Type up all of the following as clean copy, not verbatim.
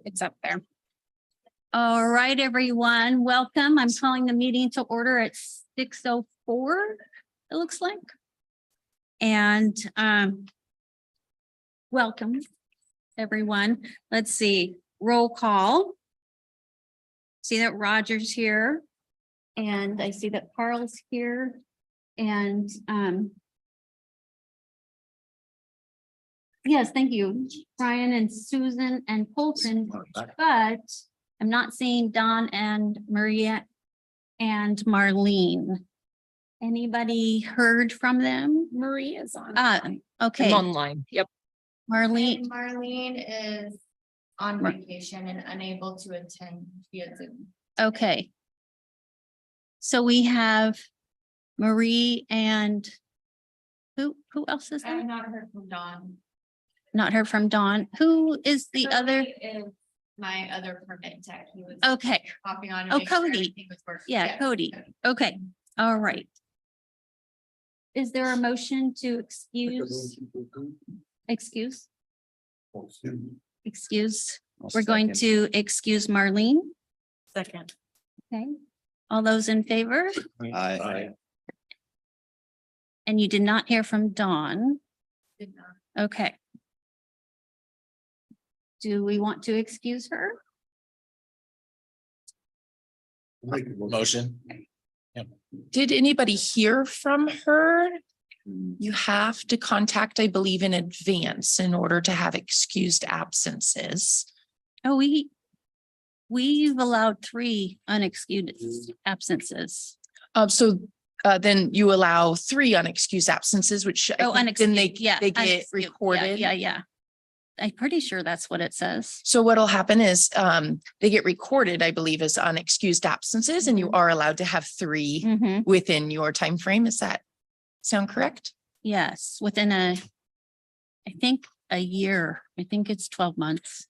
It's up there. All right, everyone, welcome. I'm calling the meeting to order at 6:04, it looks like. And welcome, everyone. Let's see, roll call. See that Roger's here. And I see that Carl's here. And yes, thank you, Brian and Susan and Colton, but I'm not seeing Don and Maria and Marlene. Anybody heard from them? Maria's on. Okay, I'm online. Yep. Marlene, Marlene is on vacation and unable to attend via Zoom. okay. So we have Marie and who else is I have there? not heard from Dawn. Not heard from Dawn. Who is the other? Cody is my other permit tech. He was Okay, hopping on. to Oh, make sure Cody. everything was working. yeah, Yes. Cody. Okay, all right. Is there a motion to excuse? We're going to excuse Marlene. Second. Okay, all those in favor? Aye. And you did not hear from Dawn. Did not. Okay. Do we want to excuse her? Motion. Did anybody hear from her? You have to contact, I believe, in advance in order to have excused absences. Oh, we've allowed 3 unexcused absences. Then you allow 3 unexcused absences, which I Oh, think then unexcused, yeah. they get unexcused, yeah, recorded. Yeah. I'm pretty sure that's what it says. So what'll happen is they get recorded, I believe, as unexcused absences, and you are allowed to have 3 Mhm. within your time frame. Is that sound correct? Yes, within I think a year. I think it's 12 months,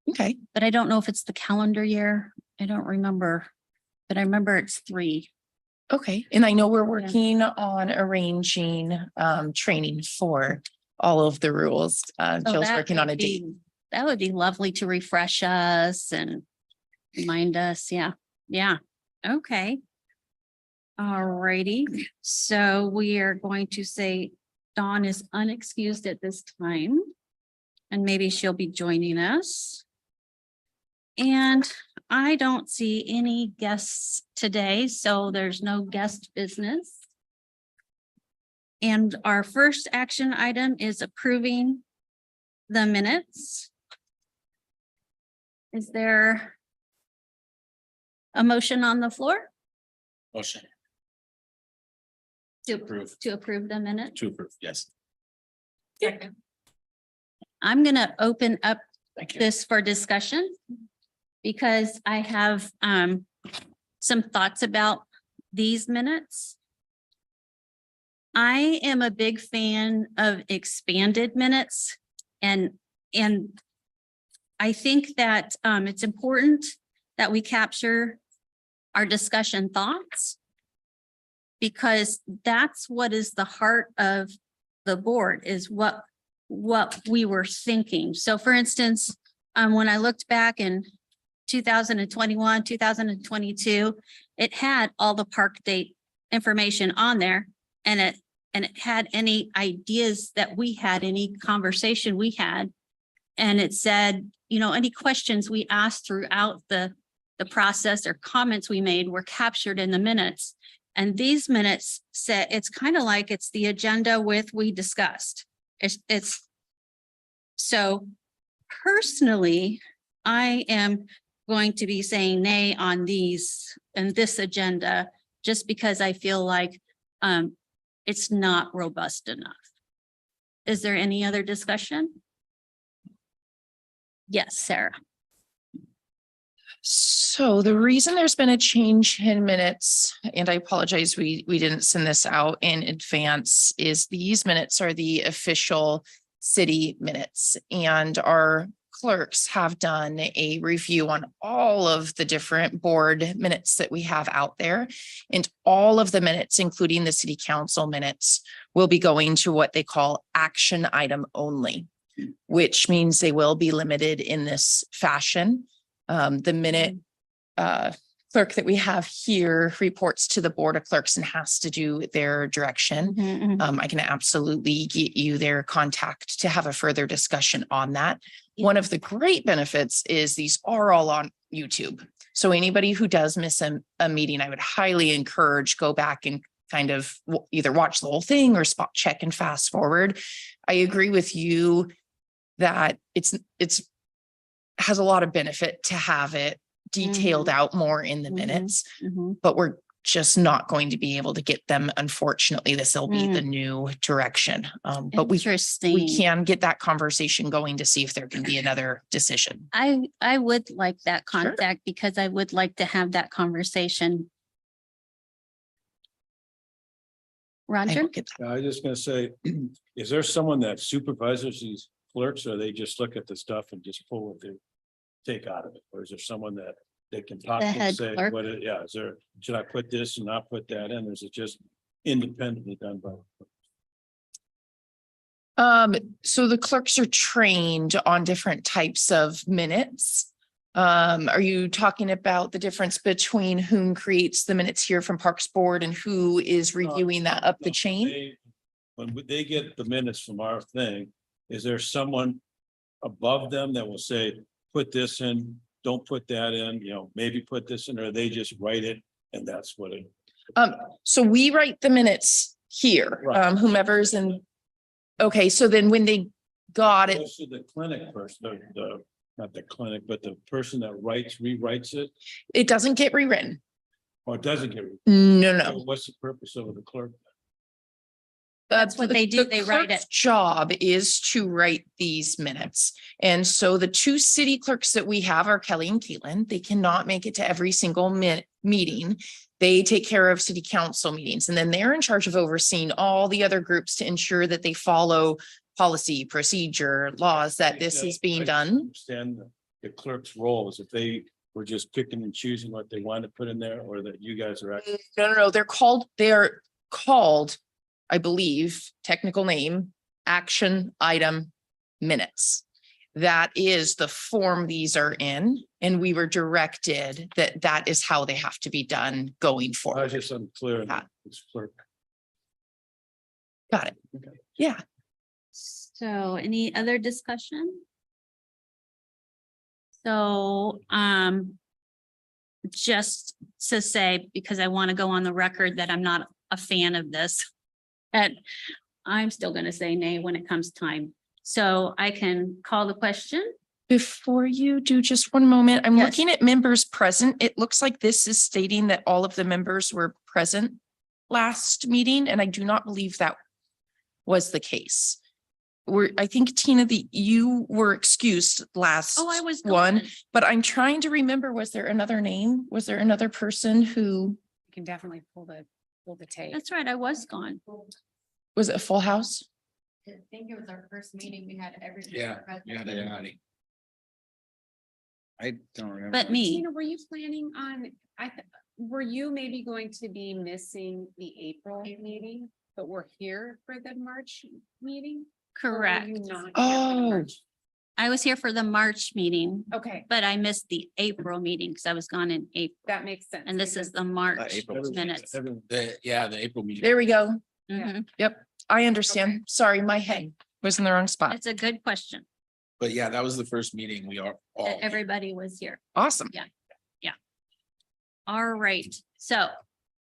Okay. but I don't know if it's the calendar year. I don't remember, but I remember it's 3. Okay, and I know we're working on arranging training for all of the rules. So Jill's that working on a would date. be- That would be lovely to refresh us and remind us. Yeah. Okay. All righty. So we are going to say Dawn is unexcused at this time. And maybe she'll be joining us. And I don't see any guests today, so there's no guest business. And our first action item is approving the minutes. Is there a motion on the floor Motion to approve. approve the minute? To approve, yes. Second. I'm gonna open up Thank you. this for discussion because I have some thoughts about these minutes. I am a big fan of expanded minutes and I think that it's important that we capture our discussion thoughts because that's what is the heart of the board is what we were thinking. So for instance, when I looked back in 2021, 2022, it had all the park date information on there and it had any ideas that we had, any conversation we had. And it said, any questions we asked throughout the process or comments we made were captured in the minutes. And these minutes said, it's kind of like it's the agenda with we discussed. It's so personally, I am going to be saying nay on these and this agenda, just because I feel like it's not robust enough. Is there any other discussion? Yes, Sarah. So the reason there's been a change in minutes, and I apologize, we didn't send this out in advance, is these minutes are the official city minutes and our clerks have done a review on all of the different board minutes that we have out there. And all of the minutes, including the city council minutes, will be going to what they call action item only, which means they will be limited in this fashion. The minute clerk that we have here reports to the Board of Clerks and has to do their direction. I can absolutely get you their contact to have a further discussion on that. Yeah. One of the great benefits is these are all on YouTube. So anybody who does miss a meeting, I would highly encourage go back and kind of either watch the whole thing or spot check and fast forward. I agree with you that it's has a lot of benefit to have it detailed out more in the minutes, but we're just not going to be able to get them. Unfortunately, this will be the new direction. But we Interesting. can get that conversation going to see if there can be another decision. I would like that Sure. contact because I would like to have that conversation. I Roger? will get that. I was just gonna say, is there someone that supervises these clerks, or they just look at the stuff and just pull what they take out of it? Or is there someone that they can talk The to head and say, clerk? what, yeah, is there, should I put this and not put that in? Or is it just independently done by? So the clerks are trained on different types of minutes. Are you talking about the difference between whom creates the minutes here from Parks Board and who is reviewing that up the chain? When they get the minutes from our thing, is there someone above them that will say, put this in, don't put that in, maybe put this in, or they just write it and that's what it. So we write the minutes here, Right. whomever's in. Okay, so then when they got it, Goes to the clinic person, not the clinic, but the person that rewrites it, it doesn't get rewritten. or doesn't get. No, So no. what's the purpose of the clerk? That's what they do, they write clerk's it. Job is to write these minutes. And so the two city clerks that we have are Kelly and Caitlin. They cannot make it to every single meeting. They take care of city council meetings, and then they're in charge of overseeing all the other groups to ensure that they follow policy, procedure, laws, that this is being I done. Understand the clerk's role is if they were just picking and choosing what they want to put in there, or that you guys are actually. No, they're called, I believe, technical name, action item minutes. That is the form these are in, and we were directed that that is how they have to be done going I was forward. just unclear. Yeah. This clerk. Got it. Okay. Yeah. So any other discussion? So, just to say, because I want to go on the record that I'm not a fan of this. And I'm still going to say nay when it comes time. So I can call the question. Before you do, just one moment, I'm Yes. looking at members present. It looks like this is stating that all of the members were present last meeting, and I do not believe that was the case. I think Tina, you were excused last Oh, I was one, gone. but I'm trying to remember, was there another name? Was there another person who, You can definitely pull the tape. That's right, I was gone. was it a full house? I think it was our first meeting, we had everybody. Yeah, present. I don't remember. But me, Tina, were you planning on, were you maybe going to be missing the April meeting, but we're here for the March meeting? Or were correct. you not here for the Oh. March? I was here for the March meeting, Okay, but I missed the April meeting because I was gone in April. that makes sense. And this is because- the March April. minutes. The April meeting. There we go. Mhm. I understand. Sorry, my head was in the wrong spot. It's a good question. But yeah, that was the first meeting we are all. that Everybody was here. Awesome. All right, so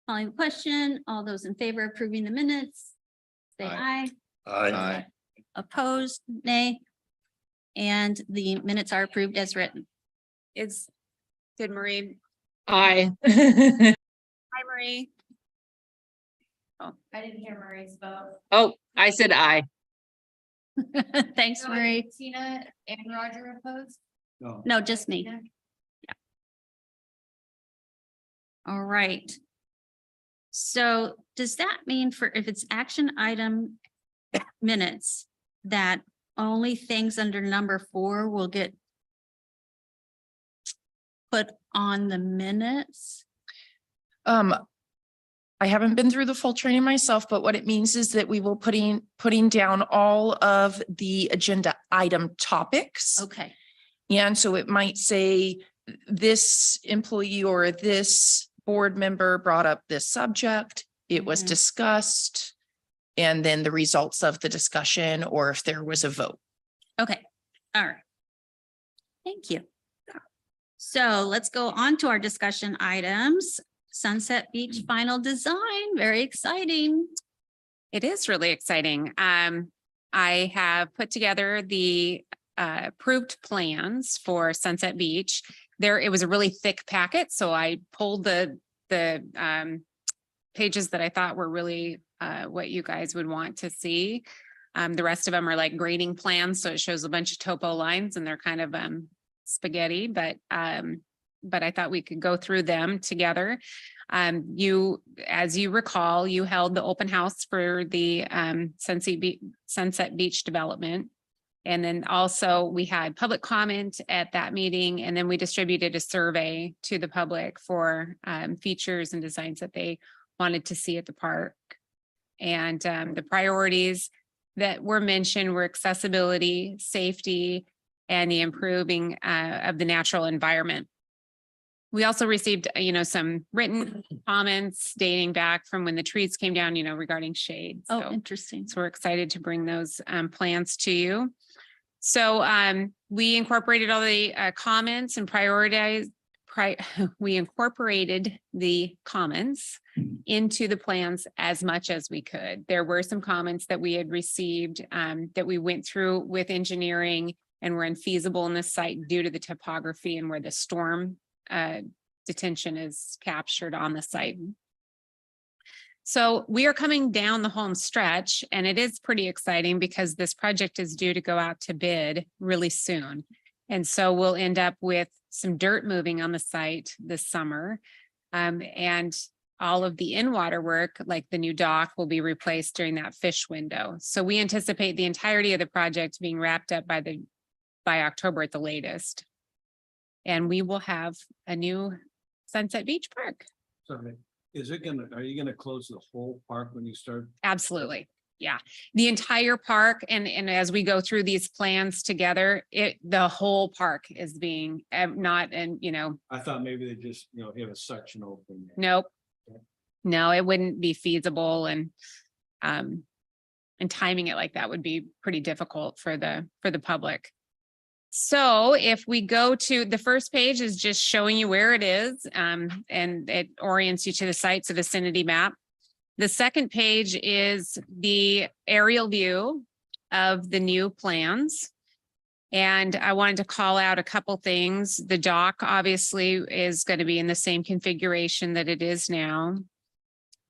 calling the question, all those in favor of approving the minutes? Say Aye. aye. Aye. Opposed, nay. And the minutes are approved as written. Did Marie, Aye. hi Marie, I didn't hear Marie's vote. Oh, I said aye. Thanks, So, Marie. Tina and Roger opposed? No, just me. Tina? All right. So does that mean if it's action item minutes that only things under number 4 will get put on the minutes. I haven't been through the full training myself, but what it means is that we will putting down all of the agenda item topics. Okay, And so it might say this employee or this board member brought up this subject. It was Mhm. discussed. And then the results of the discussion, or if there was a vote. okay, all right. Thank you. So let's go on to our discussion items. Sunset Beach final design, very exciting. It is really exciting. I have put together the approved plans for Sunset Beach. It was a really thick packet, so I pulled the pages that I thought were really what you guys would want to see. The rest of them are like grading plans, so it shows a bunch of topo lines and they're kind of spaghetti, but I thought we could go through them together. As you recall, you held the open house for the Sunset Beach development. And then also we had public comment at that meeting, and then we distributed a survey to the public for features and designs that they wanted to see at the park. And the priorities that were mentioned were accessibility, safety, and the improving of the natural environment. We also received, some written comments dating back from when the trees came down, regarding shade. Oh, So- interesting. so we're excited to bring those plans to you. So we incorporated all the comments and we incorporated the comments into the plans as much as we could. There were some comments that we had received that we went through with engineering and were infeasible in this site due to the topography and where the storm detention is captured on the site. So we are coming down the home stretch, and it is pretty exciting because this project is due to go out to bid really soon. And so we'll end up with some dirt moving on the site this summer. And all of the in-water work, like the new dock, will be replaced during that fish window. So we anticipate the entirety of the project being wrapped up by October at the latest. And we will have a new Sunset Beach Park. Sorry, are you gonna close the whole park when you start? Absolutely. Yeah. The entire park. And as we go through these plans together, the whole park is being not, I thought maybe they just, have a section open. nope. No, it wouldn't be feasible, and timing it like that would be pretty difficult for the public. So if we go to the first page is just showing you where it is, and it orients you to the site's vicinity map. The second page is the aerial view of the new plans. And I wanted to call out a couple things. The dock obviously is going to be in the same configuration that it is now.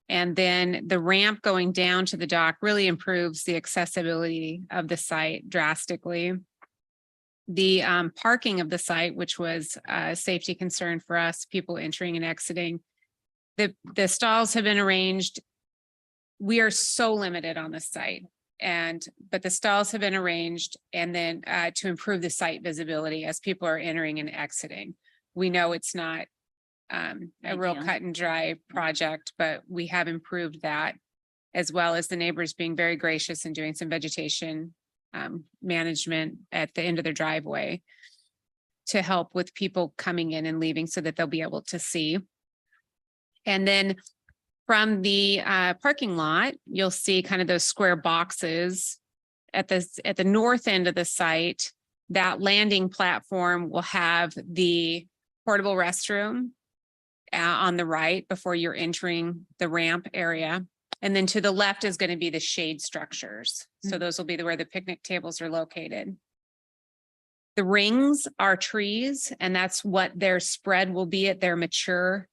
And then the ramp going down to the dock really improves the accessibility of the site drastically. The parking of the site, which was a safety concern for us, people entering and exiting. The stalls have been arranged. We are so limited on the site, but the stalls have been arranged, and then to improve the site visibility as people are entering and exiting. We know it's not a real Ideal. cut and dry project, but we have improved that, as well as the neighbors being very gracious and doing some vegetation management at the end of their driveway to help with people coming in and leaving so that they'll be able to see. And then from the parking lot, you'll see kind of those square boxes at the north end of the site. That landing platform will have the portable restroom on the right before you're entering the ramp area. And then to the left is going to be the shade structures. So those will be where the picnic tables are located. The rings are trees, and that's what their spread will be at their mature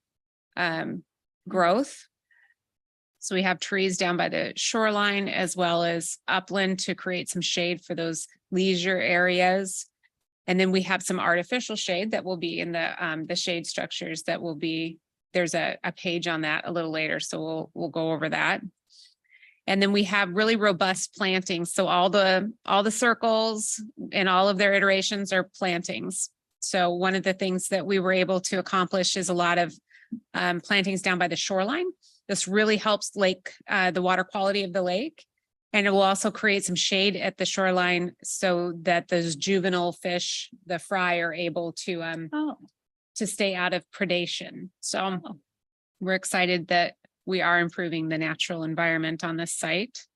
growth. So we have trees down by the shoreline as well as upland to create some shade for those leisure areas. And then we have some artificial shade that will be in the shade structures that will be, there's a page on that a little later, so we'll go over that. And then we have really robust plantings. So all the circles and all of their iterations are plantings. So one of the things that we were able to accomplish is a lot of plantings down by the shoreline. This really helps the water quality of the lake. And it will also create some shade at the shoreline so that those juvenile fish, the fry, are able Oh, to stay out of predation. So we're excited that we are improving the natural environment on this site.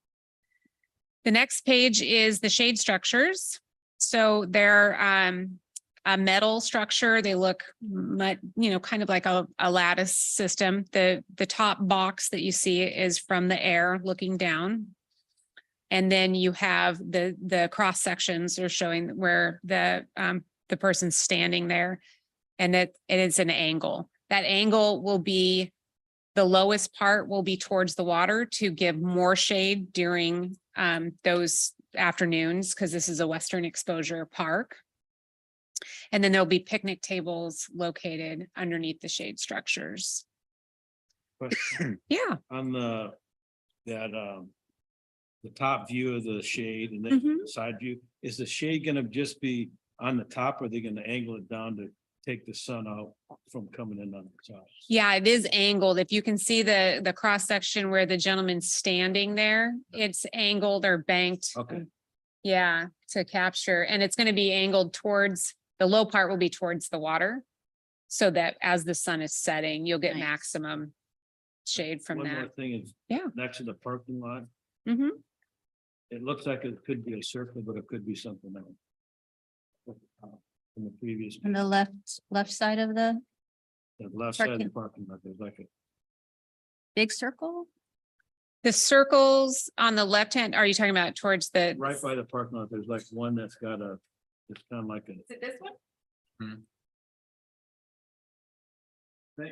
The next page is the shade structures. So they're a metal structure. They look, kind of like a lattice system. The top box that you see is from the air looking down. And then you have the cross sections are showing where the person's standing there, and it is an angle. That angle will be, the lowest part will be towards the water to give more shade during those afternoons, because this is a Western exposure park. And then there'll be picnic tables located underneath the shade structures. But Yeah. on the top view of the shade and Mhm. then the side view, is the shade gonna just be on the top, or are they gonna angle it down to take the sun out from coming in on the top? Yeah, it is angled. If you can see the cross section where the gentleman's standing there, it's angled or banked. Okay. Yeah, to capture, and it's going to be angled towards, the low part will be towards the water. So that as the sun is setting, you'll get Nice. maximum shade from One more that. thing is. Yeah. Next to the parking lot, Mhm. it looks like it could be a circle, but it could be something else. From the previous, on the left side of the the left side of the parking. parking lot, there's like a, big circle? The circles on the left hand, are you talking about towards the? right by the parking lot, there's like one that's got a, it's kind of like a. Is it this one?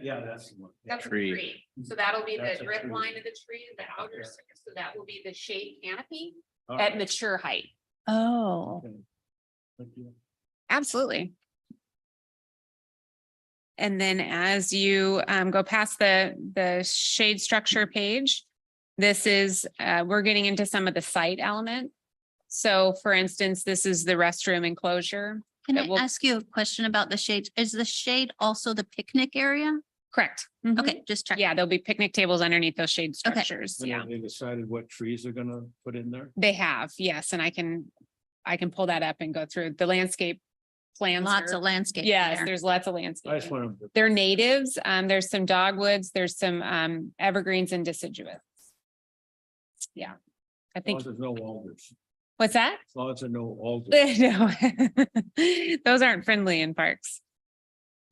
Yeah, that's the one. That's a Tree. tree. So that'll be That's the a drip tree. line of the tree, the outer, Okay. so that will be the shade canopy All at right. mature height. Oh, Okay. Thank you. Absolutely. And then as you go past the shade structure page, this is, we're getting into some of the site element. So for instance, this is the restroom enclosure. can That I will- ask you a question about the shade? Is the shade also the picnic area? Correct. Mhm. Okay, just check. Yeah, there'll be picnic tables underneath those shade Okay. structures. And Yeah, have they decided what trees they're gonna put in there? they have, yes, and I can pull that up and go through the landscape plans. Lots are- of landscape Yes, there. there's lots of I just landscape. want to. They're natives. There's some dogwoods, there's some evergreens and deciduous. Yeah, I As long think, as there's no alders, what's that? as long as there's no alders. No, those aren't friendly in parks.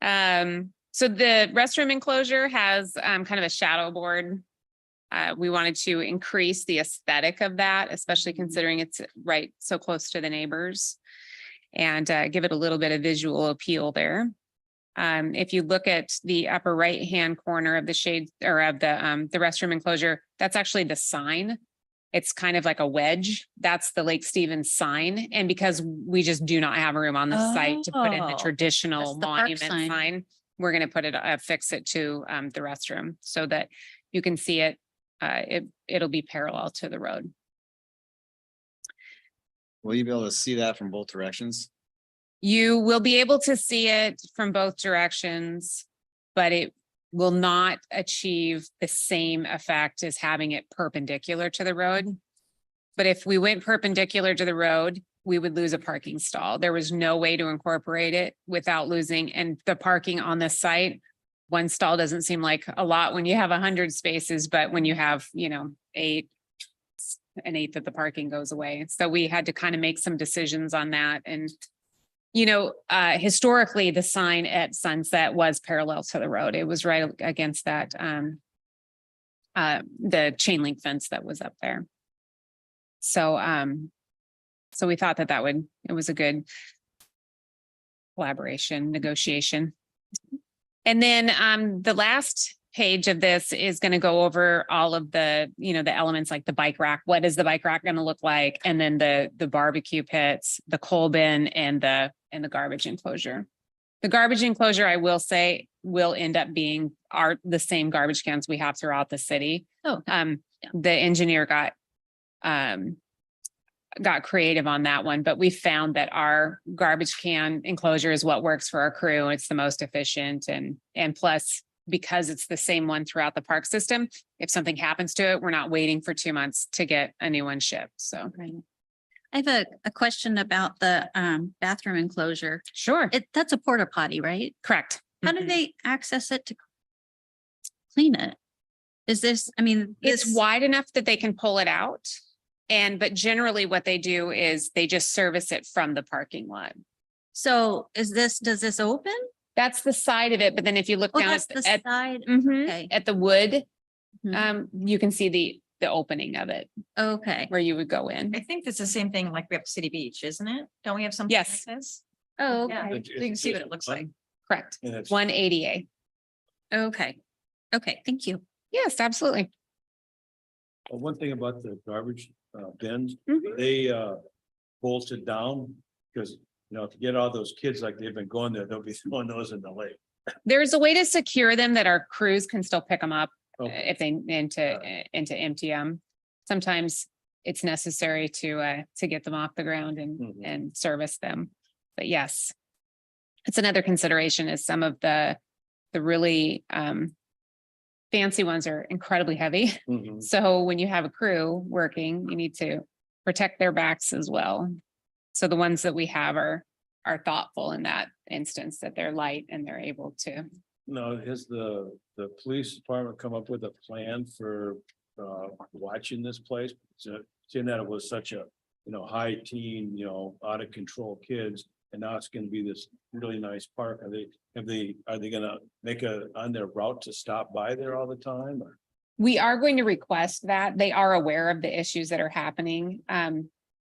So the restroom enclosure has kind of a shadow board. We wanted to increase the aesthetic of that, especially considering it's right so close to the neighbors. And give it a little bit of visual appeal there. If you look at the upper right-hand corner of the shade or of the restroom enclosure, that's actually the sign. It's kind of like a wedge. That's the Lake Stevens sign. And because we just do not have room on the site to put in the Oh, traditional that's the park monument sign. sign, we're going to put it, affix it to the restroom so that you can see it. It'll be parallel to the road. Will you be able to see that from both directions? You will be able to see it from both directions, but it will not achieve the same effect as having it perpendicular to the road. But if we went perpendicular to the road, we would lose a parking stall. There was no way to incorporate it without losing, and the parking on this site, one stall doesn't seem like a lot when you have 100 spaces, but when you have, 8, an eighth of the parking goes away. So we had to kind of make some decisions on that. And historically, the sign at Sunset was parallel to the road. It was right against that, the chain link fence that was up there. So, so we thought it was a good collaboration, negotiation. And then, the last page of this is going to go over all of the, the elements like the bike rack. What is the bike rack going to look like? And then the barbecue pits, the coal bin, and the garbage enclosure. The garbage enclosure, I will say, will end up being the same garbage cans we have throughout the city. Oh. The engineer got got creative on that one, but we found that our garbage can enclosure is what works for our crew. It's the most efficient and plus, because it's the same one throughout the park system, if something happens to it, we're not waiting for 2 months to get a new one shipped. So, I have a question about the bathroom enclosure. sure, That's a porta potty, right? correct. How do Mhm. they access it to clean it? Is this, I mean, It's this, wide enough that they can pull it out. But generally what they do is they just service it from the parking lot. so does this open? That's the side of it. But then if you look Oh, down that's the at, side. Mhm, Okay. at the wood, Mhm. you can see the opening of it Okay. where you would go in. I think it's the same thing like we have City Beach, isn't it? Don't we have something like Yes. this? Oh, Yeah, okay. you can see what it looks like. Correct. And it's, 180A. Okay. Okay, thank you. Yes, absolutely. one thing about the garbage bins, Mhm. they bolted down because, to get all those kids like they've been going there, they'll be throwing those in the lake. There's a way to secure them that our crews can still pick them up Okay. if they into empty them. Sometimes it's necessary to get them off the ground Mhm. and service them. But yes, it's another consideration is some of the really fancy ones are incredibly heavy. Mhm. So when you have a crew working, you need to protect their backs as well. So the ones that we have are thoughtful in that instance, that they're light and they're able to. No, has the police department come up with a plan for watching this place? So, seeing that it was such a, high teen, out of control kids, and now it's gonna be this really nice park. Are they gonna make on their route to stop by there all the time or? We are going to request that. They are aware of the issues that are happening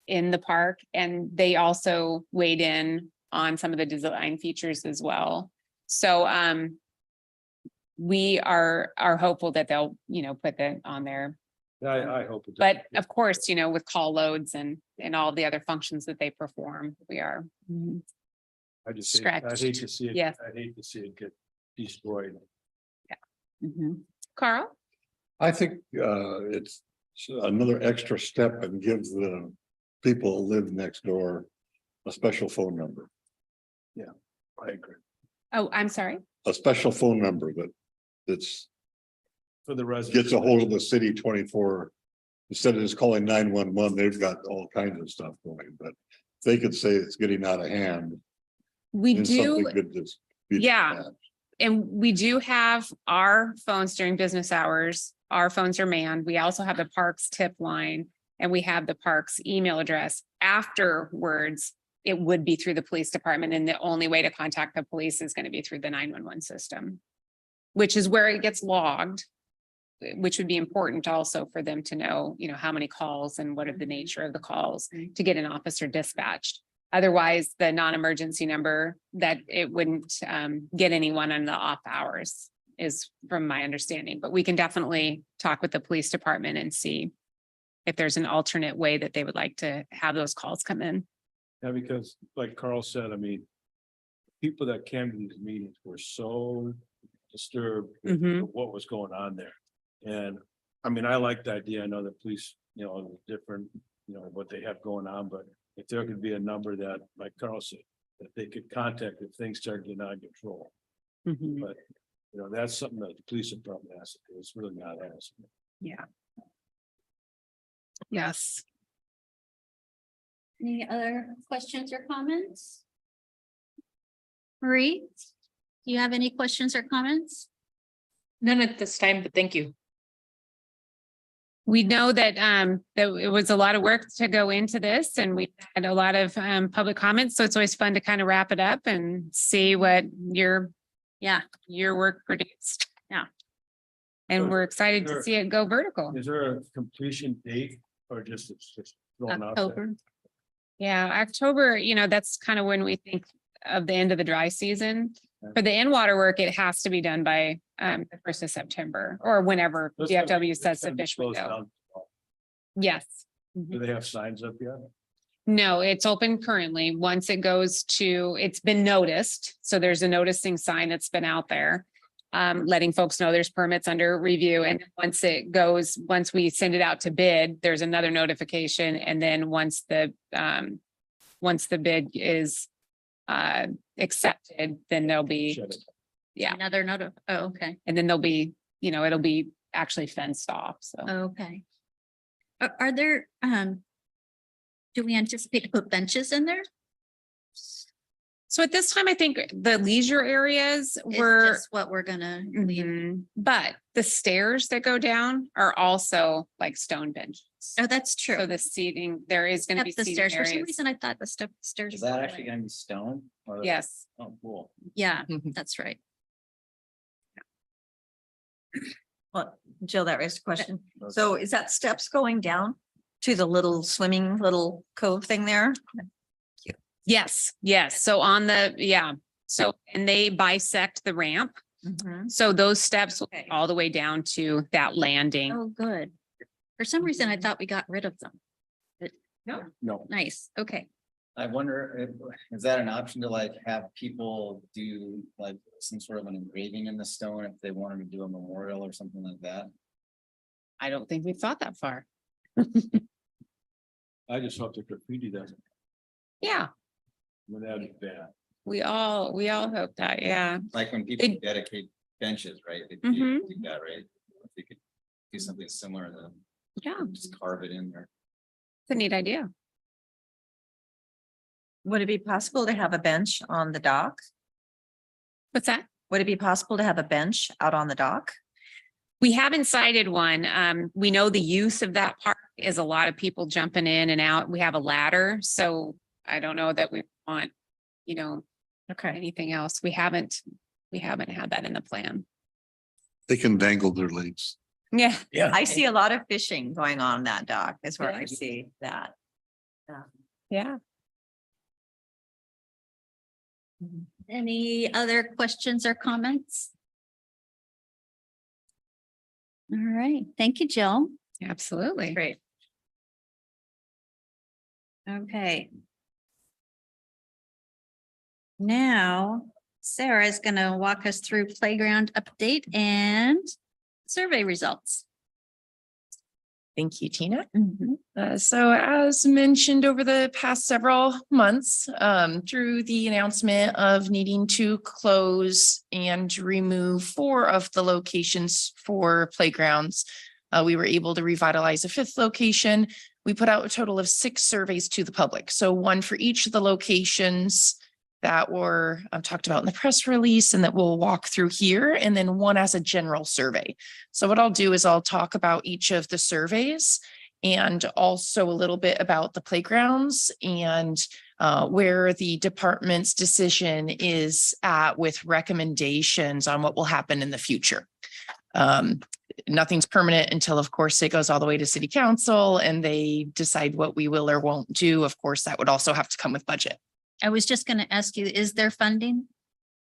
in the park, and they also weighed in on some of the design features as well. So we are hopeful that they'll, put that on there. I hope. it does. But of course, with call loads and all the other functions that they perform, we are. I just hate to Scratched. see it. Yes. I hate to see it get destroyed. Carl? I think it's another extra step and gives the people who live next door a special phone number, I agree. Oh, I'm sorry. a special phone number that's For the residents. gets a hold of the city 24. Instead of just calling 911, they've got all kinds of stuff going, but they could say it's getting out of hand. We and do. something could just be Yeah. bad. And we do have our phones during business hours. Our phones are manned. We also have the parks tip line and we have the parks email address. Afterwards, it would be through the police department, and the only way to contact the police is going to be through the 911 system, which is where it gets logged, which would be important also for them to know, how many calls and what are the nature of the calls to get an officer dispatched. Otherwise, the non-emergency number that it wouldn't get anyone on the off hours is from my understanding, but we can definitely talk with the police department and see if there's an alternate way that they would like to have those calls come in. Yeah, because like Carl said, people that came to these meetings were so disturbed with Mhm. what was going on there. And I like the idea. I know the police, different, what they have going on, but if there could be a number that, like Carl said, that they could contact if things start getting out of control. Mhm. But, that's something that the police department has to do. It's really not us. Yeah. Yes. Any other questions or comments? Marie, do you have any questions or comments? None at this time, but thank you. We know that that it was a lot of work to go into this, and we had a lot of public comments, so it's always fun to kind of wrap it up and see what your work produced. Yeah. And we're excited to Sure. see it go vertical. Is there a completion date or just it's just thrown out there? October. Yeah, October, that's kind of when we think of the end of the dry season. For the in-water work, it has to be done by the 1st of September or whenever Let's DFW have- sets let's the have it fish closed window. down. Yes. Do they have signs up yet? No, it's open currently. Once it goes to, it's been noticed. So there's a noticing sign that's been out there. letting folks know there's permits under review. And once we send it out to bid, there's another notification. And then once the bid is accepted, then there'll be, Shut it. yeah, Another note of, oh, okay, and then there'll be, it'll be actually fenced off, so. okay. Are there, do we anticipate to put benches in there? So at this time, I think the leisure areas Is were, just what we're gonna leave? Mhm. But the stairs that go down are also like stone benches. Oh, that's true. So the seating, there is gonna Up be the seating stairs. For some areas. reason, I thought the stairs. Is were that away. actually gonna be stone? or- Yes, Oh, cool. Yeah, that's right. Well, Jill, that raised a question. So is that steps going down to the little swimming, little cove thing there? yes. So so, and they bisect the ramp. Mhm. So those steps will Okay. all the way down to that landing. Oh, good. For some reason, I thought we got rid of them. No. Nice, okay. I wonder, is that an option to like have people do like some sort of an engraving in the stone if they wanted to do a memorial or something like that? I don't think we've thought that far. I just hope the graffiti doesn't, Yeah, that'd be bad. we all hope that, yeah. Like when people They- dedicate benches, right? They Mhm. do that, right? If they could do something similar to Yeah, it's just carve it in there. a neat idea. Would it be possible to have a bench on the dock? What's that? Would it be possible to have a bench out on the dock? We haven't cited one. We know the use of that park is a lot of people jumping in and out. We have a ladder, so I don't know that we want, Okay. anything else. We haven't had that in the plan. They can dangle their legs. Yeah. Yeah. I see a lot of fishing going on that dock is where I Yeah. see that. Yeah. Any other questions or comments? All right, thank you, Jill. Absolutely. Great. Okay. Now, Sarah is gonna walk us through playground update and survey results. Thank you, Tina. Mhm. So as mentioned over the past several months, through the announcement of needing to close and remove 4 of the locations for playgrounds, we were able to revitalize a 5th location. We put out a total of 6 surveys to the public. So 1 for each of the locations that were talked about in the press release and that we'll walk through here, and then 1 as a general survey. So what I'll do is I'll talk about each of the surveys and also a little bit about the playgrounds and where the department's decision is at with recommendations on what will happen in the future. Nothing's permanent until, of course, it goes all the way to city council and they decide what we will or won't do. Of course, that would also have to come with budget. I was just gonna ask you, is there funding?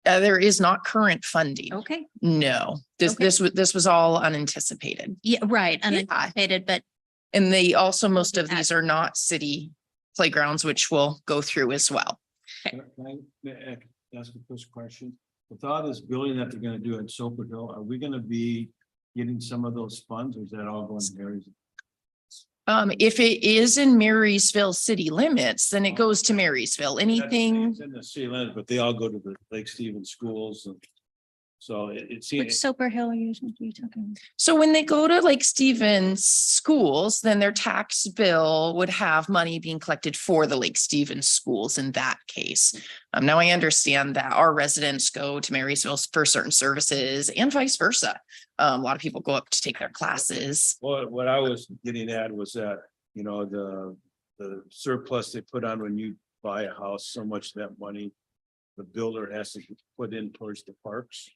There is not current funding. Okay, No, Okay. this was all unanticipated. yeah, right, Yeah. unanticipated, but And they also, most of That- these are not city playgrounds, which we'll go through as well. May I ask a first question? With all this building that they're gonna do in Soper Hill, are we gonna be getting some of those funds, or is that all going to Mary's? If it is in Marysville city limits, then it goes to Marysville. Anything, It's in the city limits, but they all go to the Lake Stevens schools and so it which seems. Soper Hill are you talking about? so when they go to Lake Stevens schools, then their tax bill would have money being collected for the Lake Stevens schools in that case. Now I understand that our residents go to Marysville for certain services and vice versa. A lot of people go up to take their classes. Well, what I was getting at was that, the surplus they put on when you buy a house, so much of that money. The builder has to put in towards the parks.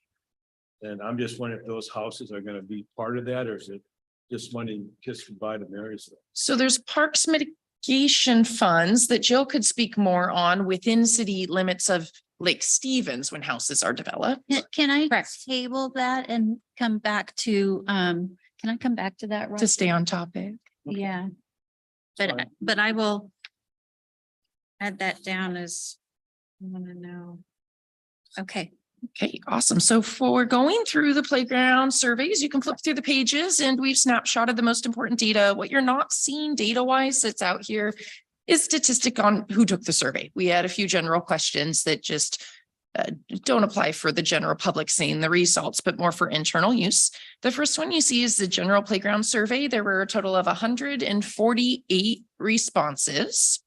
And I'm just wondering if those houses are gonna be part of that, or is it just money just goodbye to Marysville? So there's parks mitigation funds that Jill could speak more on within city limits of Lake Stevens when houses are developed. Can I Correct. table that and come back to, can I come back to that? To Rob? stay on topic. Yeah. Fine. But I will add that down as, I want to know. Okay, Okay, awesome. So for going through the playground surveys, you can flip through the pages and we've snapshotted the most important data. What you're not seeing data wise that's out here is statistic on who took the survey. We had a few general questions that just don't apply for the general public seeing the results, but more for internal use. The first one you see is the general playground survey. There were a total of 148 responses.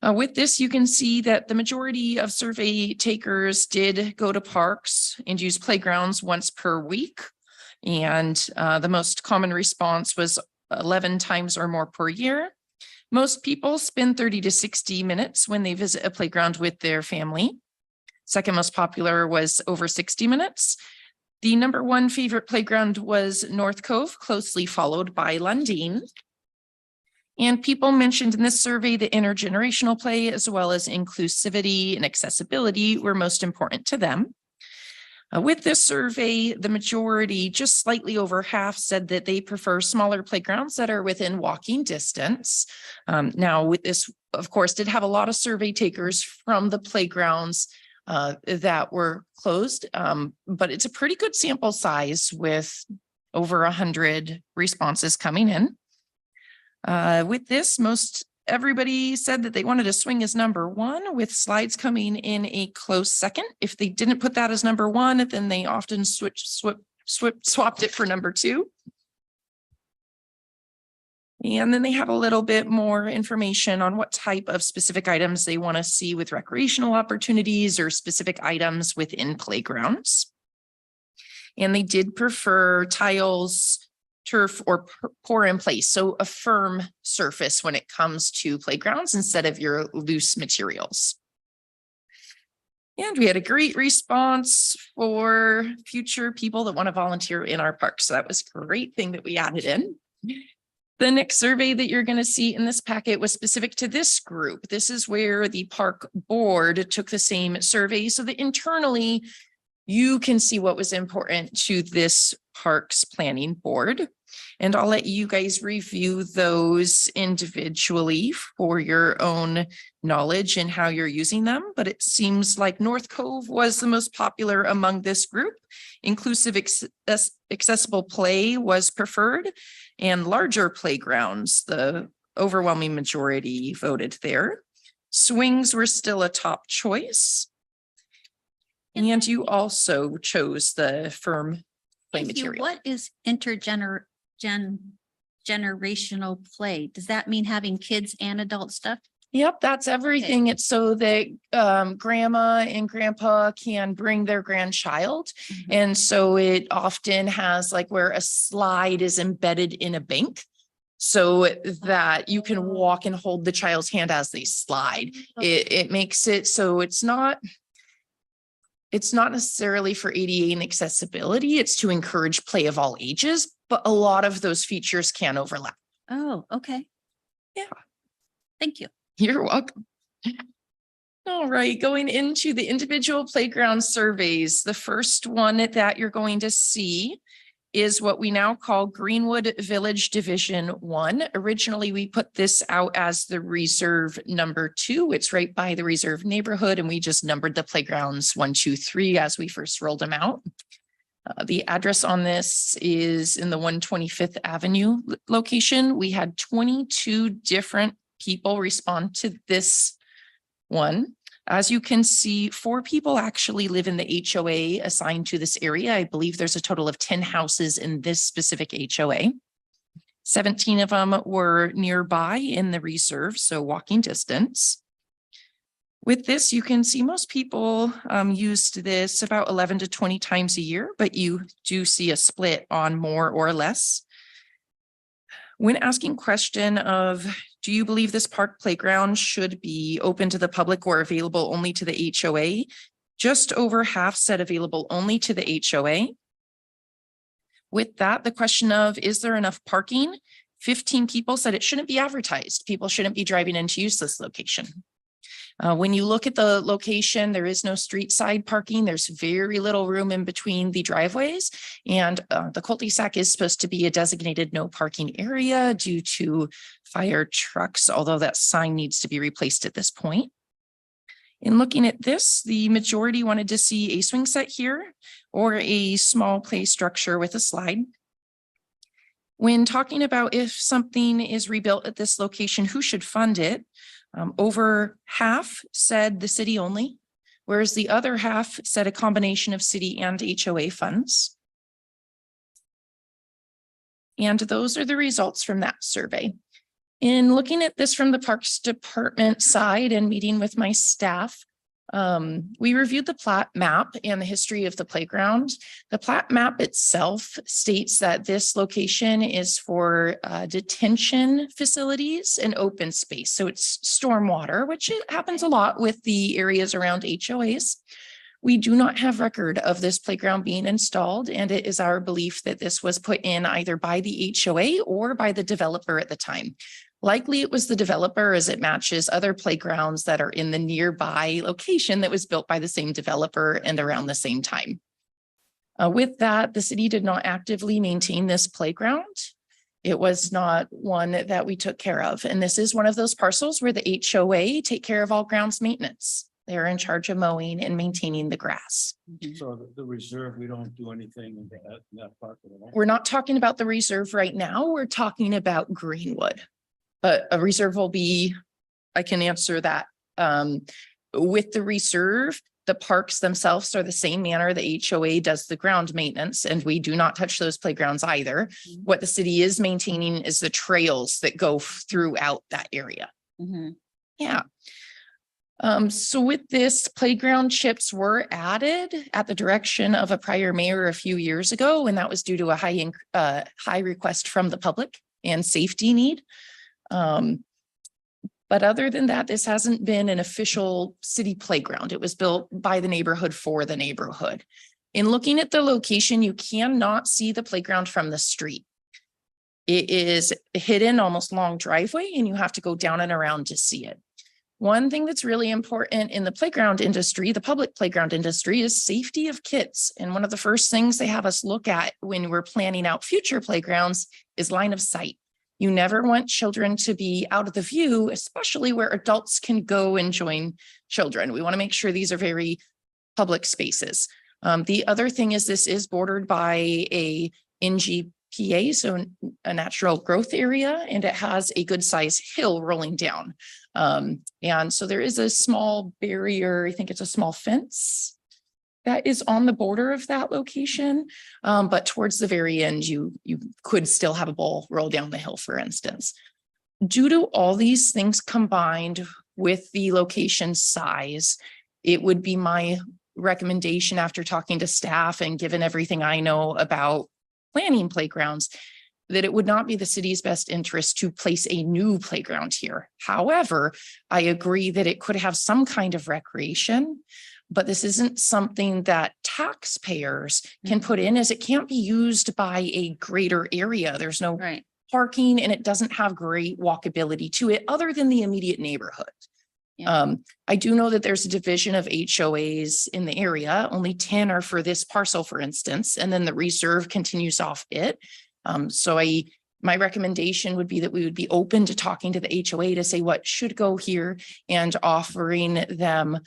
With this, you can see that the majority of survey takers did go to parks and use playgrounds once per week. And the most common response was 11 times or more per year. Most people spend 30 to 60 minutes when they visit a playground with their family. Second most popular was over 60 minutes. The number one favorite playground was North Cove, closely followed by Lundin. And people mentioned in this survey that intergenerational play as well as inclusivity and accessibility were most important to them. With this survey, the majority, just slightly over half, said that they prefer smaller playgrounds that are within walking distance. Now with this, of course, did have a lot of survey takers from the playgrounds that were closed, but it's a pretty good sample size with over 100 responses coming in. With this, most everybody said that they wanted to swing as number one, with slides coming in a close second. If they didn't put that as number one, then they often swapped it for number two. And then they have a little bit more information on what type of specific items they want to see with recreational opportunities or specific items within playgrounds. And they did prefer tiles, turf, or pour in place. So a firm surface when it comes to playgrounds instead of your loose materials. And we had a great response for future people that want to volunteer in our park. So that was a great thing that we added in. The next survey that you're going to see in this packet was specific to this group. This is where the park board took the same survey so that internally you can see what was important to this parks planning board. And I'll let you guys review those individually for your own knowledge and how you're using them. But it seems like North Cove was the most popular among this group. Inclusive accessible play was preferred, and larger playgrounds, the overwhelming majority voted there. Swings were still a top choice. And you also chose the firm play Thank you. material. What is generational play? Does that mean having kids and adult stuff? Yep, that's everything. It's so that grandma and grandpa can bring their grandchild. And so it often has like where a slide is embedded in a bank so that you can walk and hold the child's hand as they slide. It makes it so it's not necessarily for ADA and accessibility. It's to encourage play of all ages, but a lot of those features can overlap. Oh, okay. Yeah. Thank you. You're welcome. All right, going into the individual playground surveys, the first one that you're going to see is what we now call Greenwood Village Division 1. Originally, we put this out as the reserve number 2. It's right by the reserve neighborhood, and we just numbered the playgrounds 1, 2, 3 as we first rolled them out. The address on this is in the 125th Avenue location. We had 22 different people respond to this one. As you can see, 4 people actually live in the HOA assigned to this area. I believe there's a total of 10 houses in this specific HOA. 17 of them were nearby in the reserve, so walking distance. With this, you can see most people used this about 11 to 20 times a year, but you do see a split on more or less. When asking question of, do you believe this park playground should be open to the public or available only to the HOA? Just over half said available only to the HOA. With that, the question of, is there enough parking? 15 people said it shouldn't be advertised. People shouldn't be driving in to use this location. When you look at the location, there is no street side parking. There's very little room in between the driveways, and the cul-de-sac is supposed to be a designated no parking area due to fire trucks, although that sign needs to be replaced at this point. In looking at this, the majority wanted to see a swing set here or a small play structure with a slide. When talking about if something is rebuilt at this location, who should fund it? Over half said the city only, whereas the other half said a combination of city and HOA funds. And those are the results from that survey. In looking at this from the Parks Department side and meeting with my staff, we reviewed the plat map and the history of the playground. The plat map itself states that this location is for detention facilities and open space. So it's stormwater, which it happens a lot with the areas around HOAs. We do not have record of this playground being installed, and it is our belief that this was put in either by the HOA or by the developer at the time. Likely it was the developer, as it matches other playgrounds that are in the nearby location that was built by the same developer and around the same time. With that, the city did not actively maintain this playground. It was not one that we took care of. And this is one of those parcels where the HOA take care of all grounds maintenance. They're in charge of mowing and maintaining the grass. So the reserve, we don't do anything in that park at all. We're not talking about the reserve right now. We're talking about Greenwood. But a reserve will be, I can answer that. With the reserve, the parks themselves are the same manner the HOA does the ground maintenance, and we do not touch those playgrounds either. What the city is maintaining is the trails that go throughout that area. Yeah. So with this, playground chips were added at the direction of a prior mayor a few years ago, and that was due to a high request from the public and safety need. But other than that, this hasn't been an official city playground. It was built by the neighborhood for the neighborhood. In looking at the location, you cannot see the playground from the street. It is hidden, almost long driveway, and you have to go down and around to see it. One thing that's really important in the playground industry, the public playground industry, is safety of kids. And one of the first things they have us look at when we're planning out future playgrounds is line of sight. You never want children to be out of the view, especially where adults can go and join children. We want to make sure these are very public spaces. The other thing is this is bordered by a NGPA, so a natural growth area, and it has a good size hill rolling down. And so there is a small barrier, I think it's a small fence that is on the border of that location. But towards the very end, you could still have a ball roll down the hill, for instance. Due to all these things combined with the location size, it would be my recommendation after talking to staff and given everything I know about planning playgrounds, that it would not be the city's best interest to place a new playground here. However, I agree that it could have some kind of recreation, but this isn't something that taxpayers can put in, as it can't be used by a greater area. There's no parking, and it doesn't have great walkability to it other than the immediate neighborhood. I do know that there's a division of HOAs in the area. Only 10 are for this parcel, for instance, and then the reserve continues off it. My recommendation would be that we would be open to talking to the HOA to say what should go here and offering them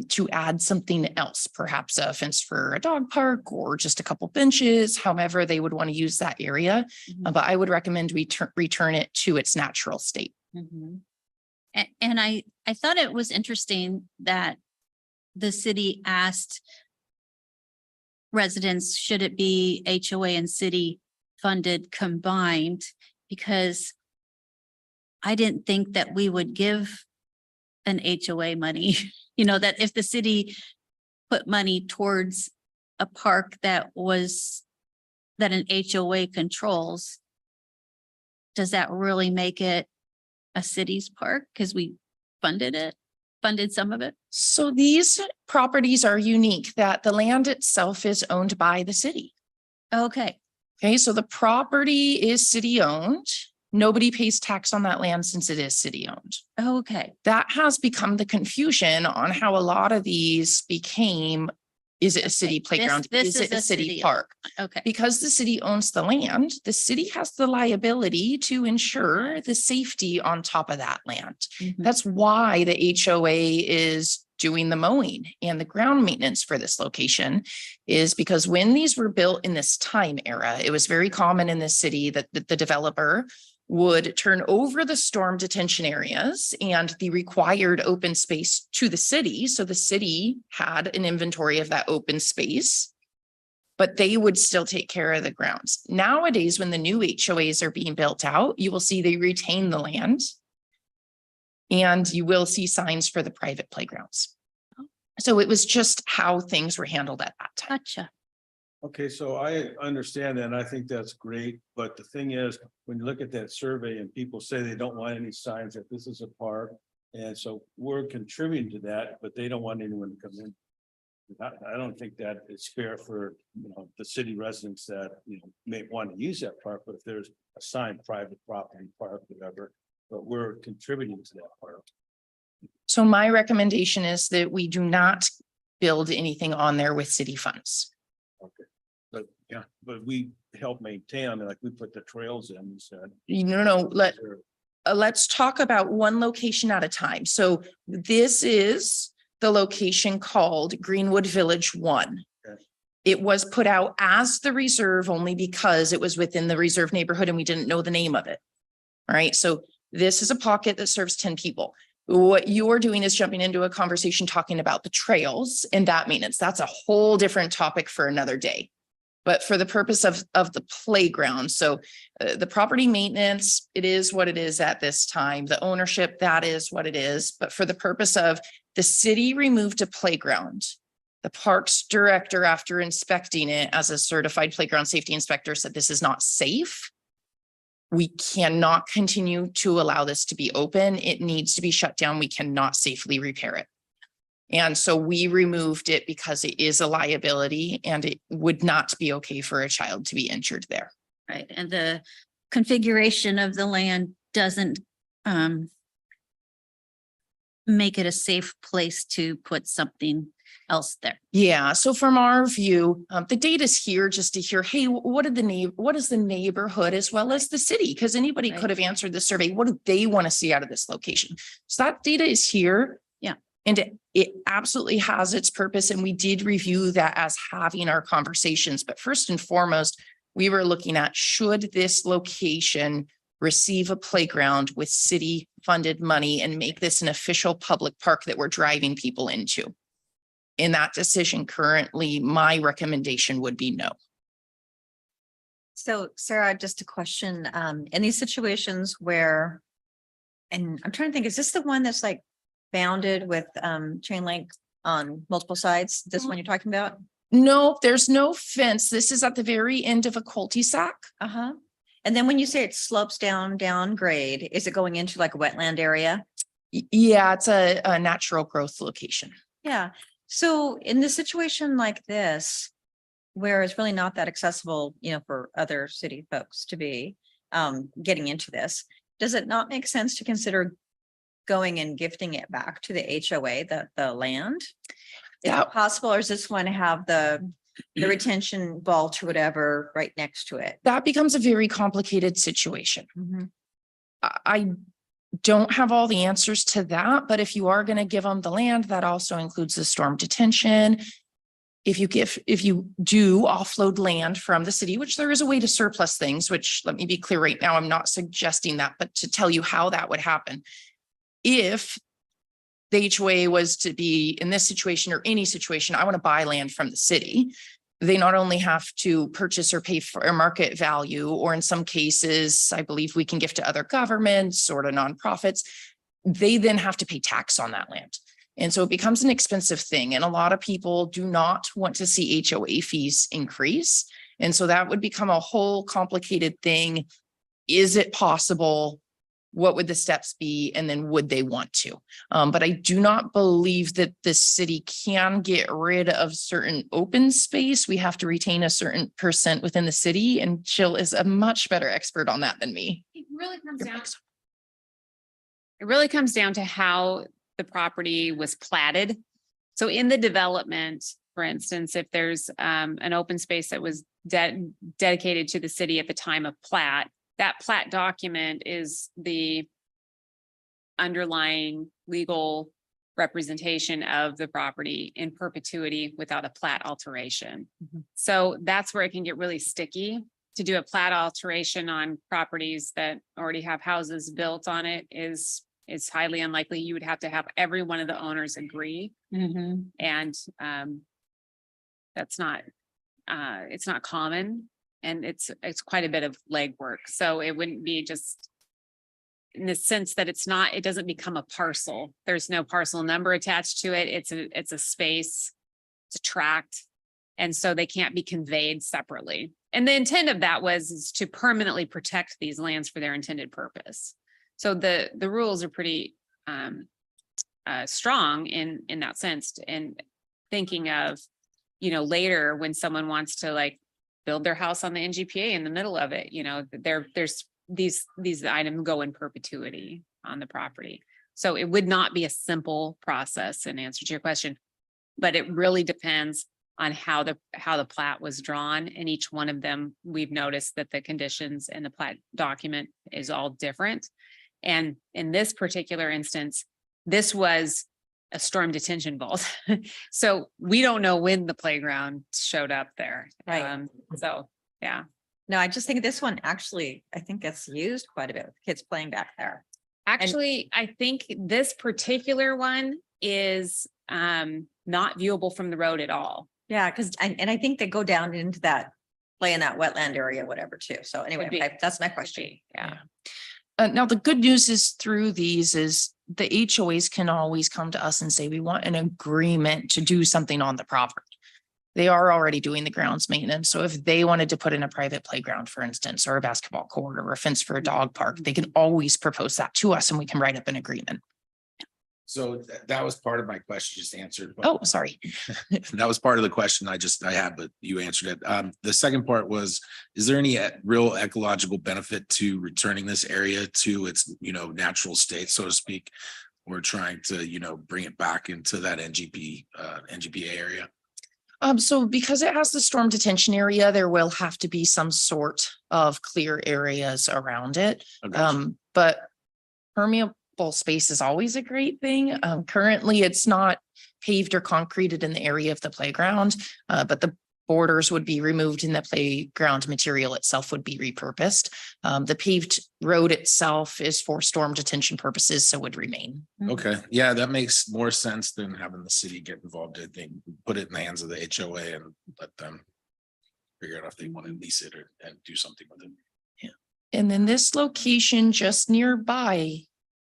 to add something else, perhaps a fence for a dog park or just a couple benches, however they would want to use that area. But I would recommend we return it to its natural state. And I thought it was interesting that the city asked residents, should it be HOA and city funded combined? Because I didn't think that we would give an HOA money, that if the city put money towards a park that an HOA controls, does that really make it a city's park? Because we funded some of it. So these properties are unique, that the land itself is owned by the city. Okay. Okay, so the property is city owned. Nobody pays tax on that land since it is city owned. Okay. That has become the confusion on how a lot of these became, is it a city playground? This Is it a city park? Okay. Because the city owns the land, the city has the liability to ensure the safety on top of that land. That's why the HOA is doing the mowing and the ground maintenance for this location is because when these were built in this time era, it was very common in this city that the developer would turn over the storm detention areas and the required open space to the city. So the city had an inventory of that open space, but they would still take care of the grounds. Nowadays, when the new HOAs are being built out, you will see they retain the land. And you will see signs for the private playgrounds. So it was just how things were handled at that time. Gotcha. Okay, so I understand that, and I think that's great, but the thing is, when you look at that survey and people say they don't want any signs that this is a park. And so we're contributing to that, but they don't want anyone to come in. I don't think that it's fair for, the city residents that, may want to use that park, but if there's a sign, private property, park, whatever, but we're contributing to that park. So my recommendation is that we do not build anything on there with city funds. Okay, but we help maintain, I mean, like we put the trails in, you said. No, let's talk about one location at a time. So this is the location called Greenwood Village 1. Okay. It was put out as the reserve only because it was within the reserve neighborhood and we didn't know the name of it. All right, so this is a pocket that serves 10 people. What you're doing is jumping into a conversation talking about the trails and that maintenance. That's a whole different topic for another day. But for the purpose of the playground, so the property maintenance, it is what it is at this time. The ownership, that is what it is. But for the purpose of the city removed a playground, the parks director, after inspecting it as a certified playground safety inspector, said this is not safe. We cannot continue to allow this to be open. It needs to be shut down. We cannot safely repair it. And so we removed it because it is a liability and it would not be okay for a child to be injured there. Right, and the configuration of the land doesn't make it a safe place to put something else there. Yeah, so from our view, the data's here just to hear, hey, what is the neighborhood as well as the city? Because anybody Right. could have answered the survey. What do they want to see out of this location? So that data is here. Yeah. And it absolutely has its purpose. And we did review that as having our conversations. But first and foremost, we were looking at, should this location receive a playground with city funded money and make this an official public park that we're driving people into? In that decision currently, my recommendation would be no. So Sarah, just a question, in these situations where, and I'm trying to think, is this the one that's like bounded with chain link on multiple sides? This one you're talking about? No, there's no fence. This is at the very end of a cul-de-sac. Uh-huh. And then when you say it slopes down grade, is it going into like a wetland area? Yeah, it's a natural growth location. Yeah. So in the situation like this, where it's really not that accessible, for other city folks to be getting into this, does it not make sense to consider going and gifting it back to the HOA, the land? Is Yeah. it possible, or is this one to have the retention vault or whatever right next to it? That becomes a very complicated situation. Mhm. I don't have all the answers to that, but if you are going to give them the land, that also includes the storm detention. If you do offload land from the city, which there is a way to surplus things, which let me be clear right now, I'm not suggesting that, but to tell you how that would happen. If the HOA was to be in this situation or any situation, I want to buy land from the city. They not only have to purchase or pay for a market value, or in some cases, I believe we can gift to other governments or to nonprofits. They then have to pay tax on that land. And so it becomes an expensive thing. And a lot of people do not want to see HOA fees increase. And so that would become a whole complicated thing. Is it possible? What would the steps be? And then would they want to? But I do not believe that the city can get rid of certain open space. We have to retain a certain percent within the city, and Jill is a much better expert on that than me. It really comes down to how the property was platted. So in the development, for instance, if there's an open space that was dedicated to the city at the time of plat, that plat document is the underlying legal representation of the property in perpetuity without a plat alteration. Mhm. So that's where it can get really sticky. To do a plat alteration on properties that already have houses built on it is highly unlikely. You would have to have every one of the owners agree. And that's not, it's not common, and it's quite a bit of legwork. So it wouldn't be just in the sense that it doesn't become a parcel. There's no parcel number attached to it. It's a space, it's a tract. And so they can't be conveyed separately. And the intent of that is to permanently protect these lands for their intended purpose. So the rules are pretty strong in that sense, and thinking of, later when someone wants to like build their house on the NGPA in the middle of it, there's these items go in perpetuity on the property. So it would not be a simple process in answer to your question, but it really depends on how the plat was drawn, and each one of them, we've noticed that the conditions in the plat document is all different. And in this particular instance, this was a storm detention vault. So we don't know when the playground showed up there. Right. So, yeah. No, I just think this one actually, I think gets used quite a bit with kids playing back there. Actually, I think this particular one is not viewable from the road at all. Yeah, because I think they go down into that, play in that wetland area, whatever too. So anyway, Could be. that's my question. Yeah. Now, the good news is through these is the HOAs can always come to us and say, we want an agreement to do something on the property. They are already doing the grounds maintenance. So if they wanted to put in a private playground, for instance, or a basketball court or a fence for a dog park, they can always propose that to us and we can write up an agreement. So that was part of my question, just answered. but- Oh, sorry. That was part of the question I had, but you answered it. The second part was, is there any real ecological benefit to returning this area to its, natural state, so to speak? We're trying to, bring it back into that NGPA area. So because it has the storm detention area, there will have to be some sort of clear areas around it. Okay. But permeable space is always a great thing. Currently, it's not paved or concreted in the area of the playground, but the borders would be removed and the playground material itself would be repurposed. The paved road itself is for storm detention purposes, so would remain. Okay, yeah, that makes more sense than having the city get involved. I think put it in the hands of the HOA and let them figure out if they want to lease it and do something with it. And then this location just nearby,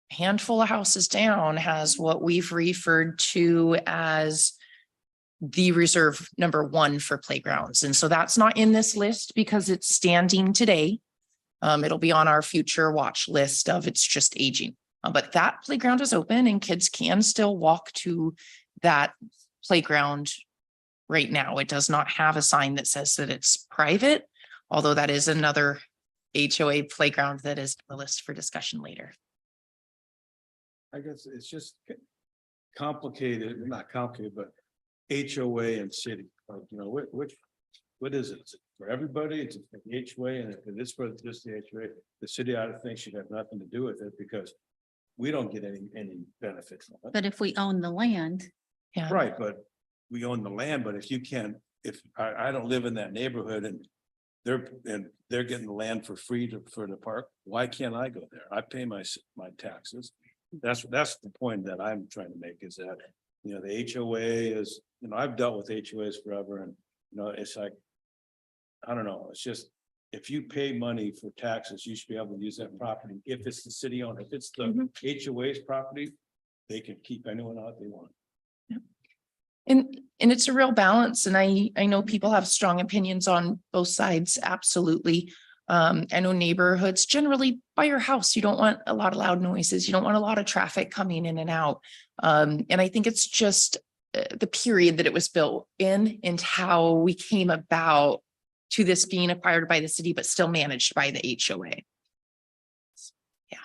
a handful of houses down, has what we've referred to as the reserve number 1 for playgrounds. And so that's not in this list because it's standing today. It'll be on our future watch list of it's just aging. But that playground is open and kids can still walk to that playground right now. It does not have a sign that says that it's private, although that is another HOA playground that is on the list for discussion later. I guess it's just complicated, not complicated, but HOA and city, like, what is it? Is it for everybody? It's for the HOA, and if it is for just the HOA, the city, I think, should have nothing to do with it because we don't get any benefit from it. But if we own the land, Yeah. Right, but we own the land, but if you can't, if I don't live in that neighborhood and they're getting the land for free for the park, why can't I go there? I pay my taxes. That's the point that I'm trying to make, is that, the HOA is, I've dealt with HOAs forever and, it's like, I don't know, it's just, if you pay money for taxes, you should be able to use that property. If it's the city owned, if it's the HOA's property, they can keep anyone out they want. And it's a real balance. And I know people have strong opinions on both sides. Absolutely. I know neighborhoods generally by your house, you don't want a lot of loud noises. You don't want a lot of traffic coming in and out. And I think it's just the period that it was built in and how we came about to this being acquired by the city, but still managed by the HOA. Yeah.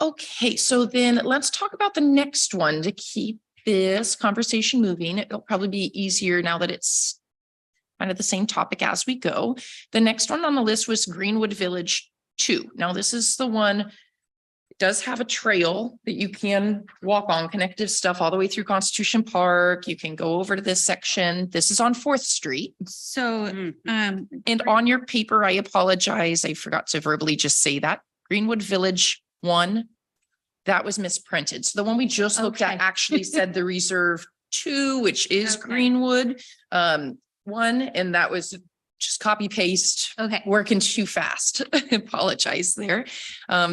Okay, so then let's talk about the next one to keep this conversation moving. It'll probably be easier now that it's kind of the same topic as we go. The next one on the list was Greenwood Village 2. Now, this is the one, does have a trail that you can walk on, connective stuff all the way through Constitution Park. You can go over to this section. This is on 4th Street. So, Mhm. And on your paper, I apologize, I forgot to verbally just say that. Greenwood Village 1, that was misprinted. So the one we just looked at Okay. actually said the Reserve 2, which is Okay. Greenwood 1, and that was just copy paste. okay, Working too fast. Apologize there.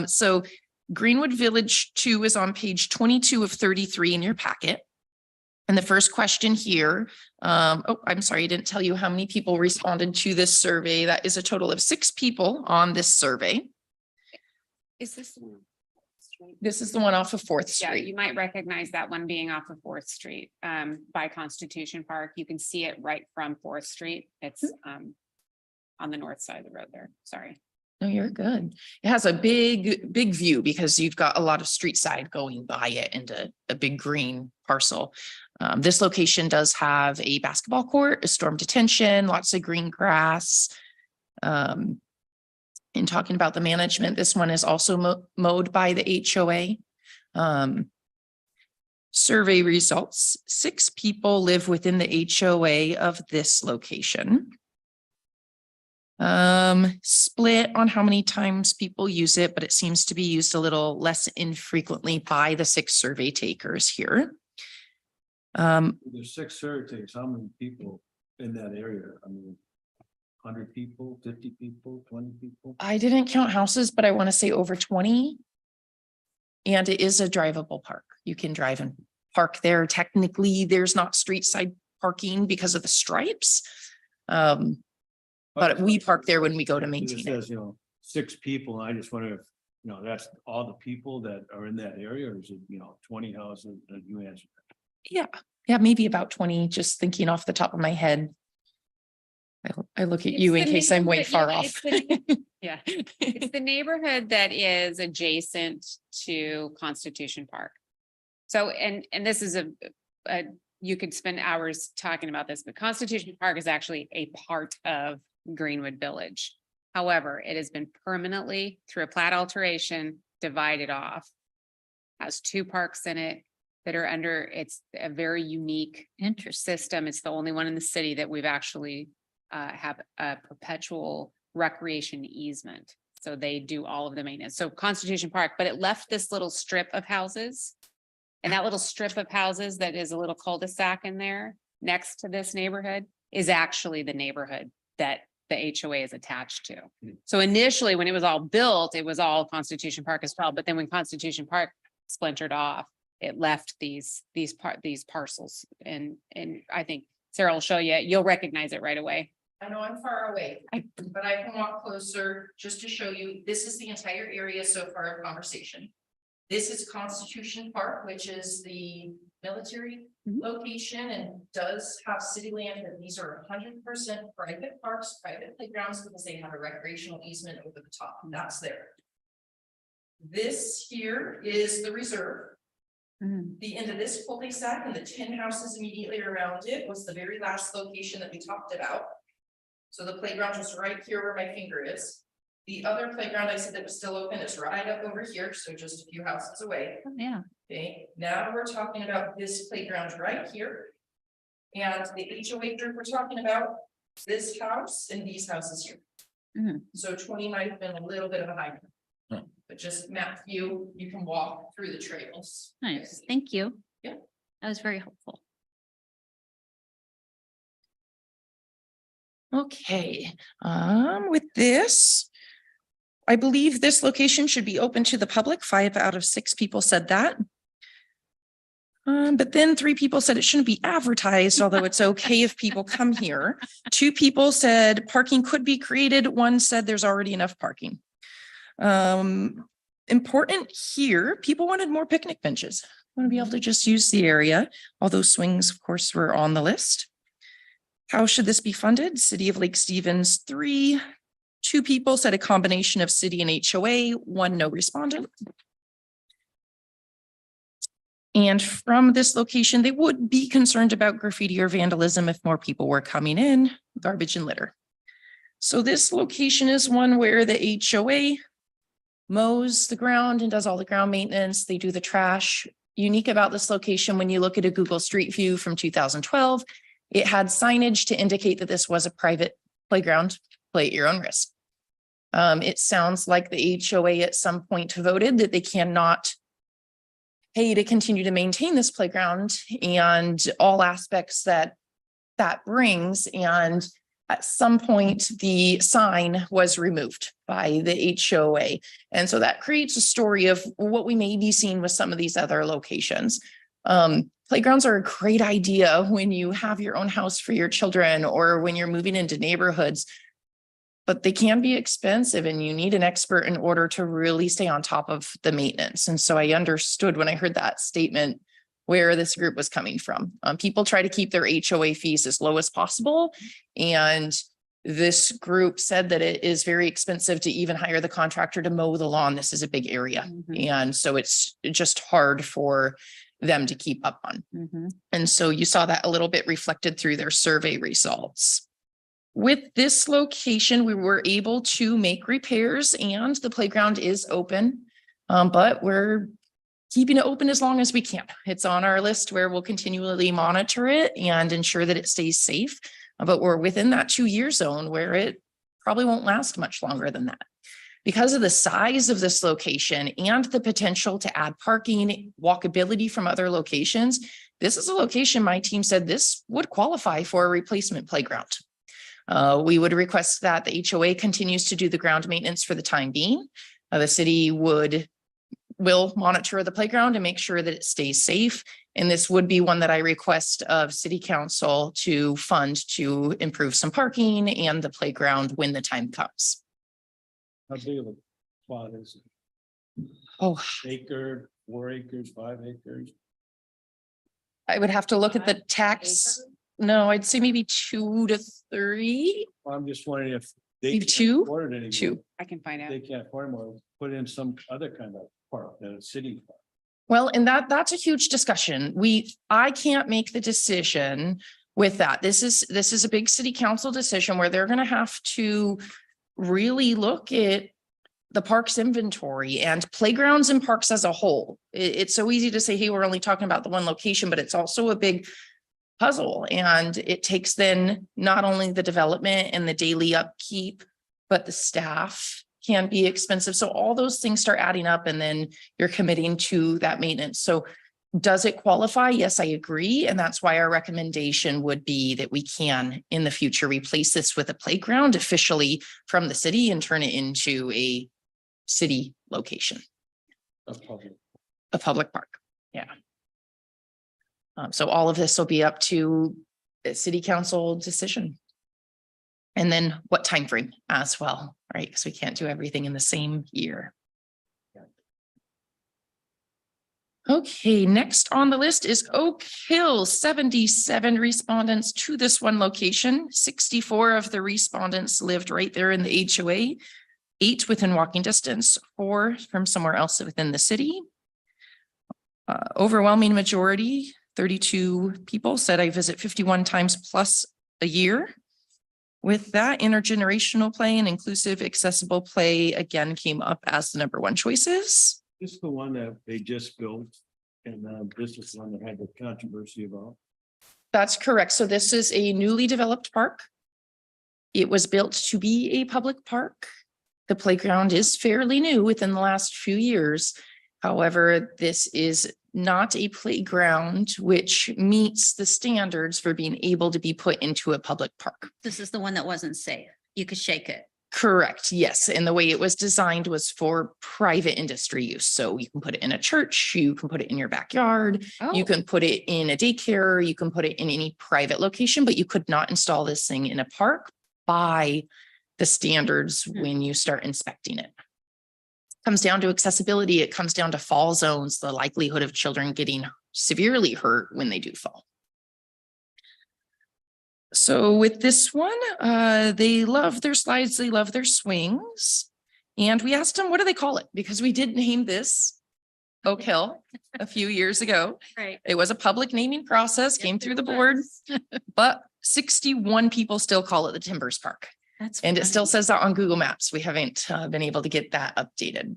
So Greenwood Village 2 is on page 22 of 33 in your packet. And the first question here, I'm sorry, I didn't tell you how many people responded to this survey. That is a total of 6 people on this survey. Is this? the one? This is the one off of 4th Yeah, Street. you might recognize that one being off of 4th Street, by Constitution Park. You can see it right from 4th Street. It's, on the north side of the road there. Sorry. No, you're good. It has a big view because you've got a lot of street side going by it and a big green parcel. This location does have a basketball court, a storm detention, lots of green grass. In talking about the management, this one is also mowed by the HOA. Survey results, 6 people live within the HOA of this location. Split on how many times people use it, but it seems to be used a little less infrequently by the 6 survey takers here. There's 6 surveys. How many people in that area? I mean, 100 people, 50 people, 20 people? I didn't count houses, but I want to say over 20. And it is a drivable park. You can drive and park there. Technically, there's not street side parking because of the stripes. But we park there when we go to It maintain it. says, 6 people. I just wonder if, that's all the people that are in that area, or is it, 20 houses that you answered? Yeah, maybe about 20, just thinking off the top of my head. I look at you in case I'm way far off. Yeah, it's the neighborhood that is adjacent to Constitution Park. So, and this is you could spend hours talking about this, but Constitution Park is actually a part of Greenwood Village. However, it has been permanently, through a plat alteration, divided off. Has 2 parks in it that are under, it's a very unique system. It's the only one in the city that we've actually have a perpetual recreation easement. So they do all of the maintenance. So Constitution Park, but it left this little strip of houses. And that little strip of houses that is a little cul-de-sac in there next to this neighborhood is actually the neighborhood that the HOA is attached to. So initially, when it was all built, it was all Constitution Park as well. But then when Constitution Park splintered off, it left these parcels. And I think Sarah will show you, you'll recognize it right away. I know I'm far away, but I can walk closer just to show you. This is the entire area so far of conversation. This is Constitution Park, which is the military location and does have city land. And these are 100% private parks, private playgrounds, because they have a recreational easement over the top. And that's there. This here is the reserve. The end of this cul-de-sac and the 10 houses immediately around it was the very last location that we talked about. So the playground is right here where my finger is. The other playground I said that was still open is right up over here, so just a few houses away. yeah. Okay, now we're talking about this playground right here. And the HOA group we're talking about, this house and these houses here. So 20 might have been a little bit of a high. But just map view, you can walk through the trails. Nice, thank you. Yeah. That was very helpful. Okay, with this, I believe this location should be open to the public. 5 out of 6 people said that. But then 3 people said it shouldn't be advertised, although it's okay if people come here. 2 people said parking could be created. 1 said there's already enough parking. Important here, people wanted more picnic benches. Want to be able to just use the area. All those swings, of course, were on the list. How should this be funded? City of Lake Stevens, 3. 2 people said a combination of city and HOA, 1 no respondent. And from this location, they would be concerned about graffiti or vandalism if more people were coming in, garbage and litter. So this location is one where the HOA mows the ground and does all the ground maintenance. They do the trash. Unique about this location, when you look at a Google Street View from 2012, it had signage to indicate that this was a private playground, play at your own risk. It sounds like the HOA at some point voted that they cannot pay to continue to maintain this playground and all aspects that brings. And at some point, the sign was removed by the HOA. And so that creates a story of what we may be seeing with some of these other locations. Playgrounds are a great idea when you have your own house for your children or when you're moving into neighborhoods, but they can be expensive and you need an expert in order to really stay on top of the maintenance. And so I understood when I heard that statement where this group was coming from. People try to keep their HOA fees as low as possible. And this group said that it is very expensive to even hire the contractor to mow the lawn. This is a big area. And so it's just hard for them to keep up on. And so you saw that a little bit reflected through their survey results. With this location, we were able to make repairs and the playground is open, but we're keeping it open as long as we can. It's on our list where we'll continually monitor it and ensure that it stays safe. But we're within that 2-year zone where it probably won't last much longer than that. Because of the size of this location and the potential to add parking, walkability from other locations, this is a location my team said this would qualify for a replacement playground. We would request that the HOA continues to do the ground maintenance for the time being. The city will monitor the playground and make sure that it stays safe. And this would be one that I request of city council to fund to improve some parking and the playground when the time comes. How big of a plot is it? Oh, Acre, 4 acres, 5 acres? I would have to look at the tax. No, I'd say maybe 2 to 3. I'm just wondering if they Maybe can't 2? afford it anymore. 2. I can find out. They can't afford more, put in some other kind of park than a city park. Well, and that's a huge discussion. I can't make the decision with that. This is a big city council decision where they're going to have to really look at the parks inventory and playgrounds and parks as a whole. It's so easy to say, hey, we're only talking about the one location, but it's also a big puzzle. And it takes then not only the development and the daily upkeep, but the staff can be expensive. So all those things start adding up and then you're committing to that maintenance. So does it qualify? Yes, I agree. And that's why our recommendation would be that we can in the future replace this with a playground officially from the city and turn it into a city location, A public. a public park. Yeah. So all of this will be up to the city council decision. And then what time frame as well, right? Because we can't do everything in the same year. Okay, next on the list is Oak Hill, 77 respondents to this one location. 64 of the respondents lived right there in the HOA, 8 within walking distance, 4 from somewhere else within the city. Overwhelming majority, 32 people said I visit 51 times plus a year. With that, intergenerational play and inclusive accessible play again came up as the #1 choices. This is the one that they just built, and this is the one that had the controversy about. That's correct. So this is a newly developed park. It was built to be a public park. The playground is fairly new within the last few years. However, this is not a playground which meets the standards for being able to be put into a public park. This is the one that wasn't safe. You could shake it. Correct, yes. And the way it was designed was for private industry use. So you can put it in a church, you can put it in your backyard, you can put it in a daycare, you can put it in any private location, but you could not install this thing in a park by the standards when you start inspecting it. Comes down to accessibility. It comes down to fall zones, the likelihood of children getting severely hurt when they do fall. So with this one, they love their slides, they love their swings. And we asked them, what do they call it? Because we did name this Oak Hill a few years ago. Right. It was a public naming process, came through the board, but 61 people still call it the Timbers Park. That's And it still funny. says that on Google Maps. We haven't been able to get that updated.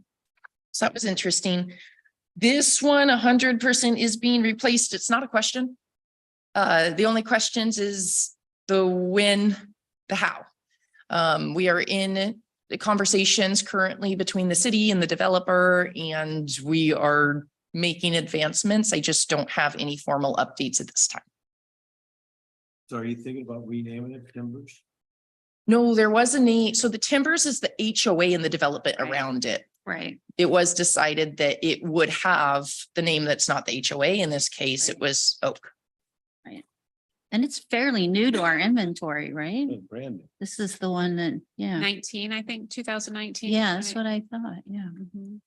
So that was interesting. This one, 100% is being replaced. It's not a question. The only questions is the when, the how. We are in the conversations currently between the city and the developer, and we are making advancements. I just don't have any formal updates at this time. So are you thinking about renaming it Timbers? No, there was a name. So the Timbers is the HOA and the development Right. around it. Right. It was decided that it would have the name that's not the HOA. In this case, it Right. was Oak. And it's fairly new to our inventory, right? Brand new. This is the one that, yeah. 19, I think, 2019. Yeah, that's what I thought. Yeah. Mhm.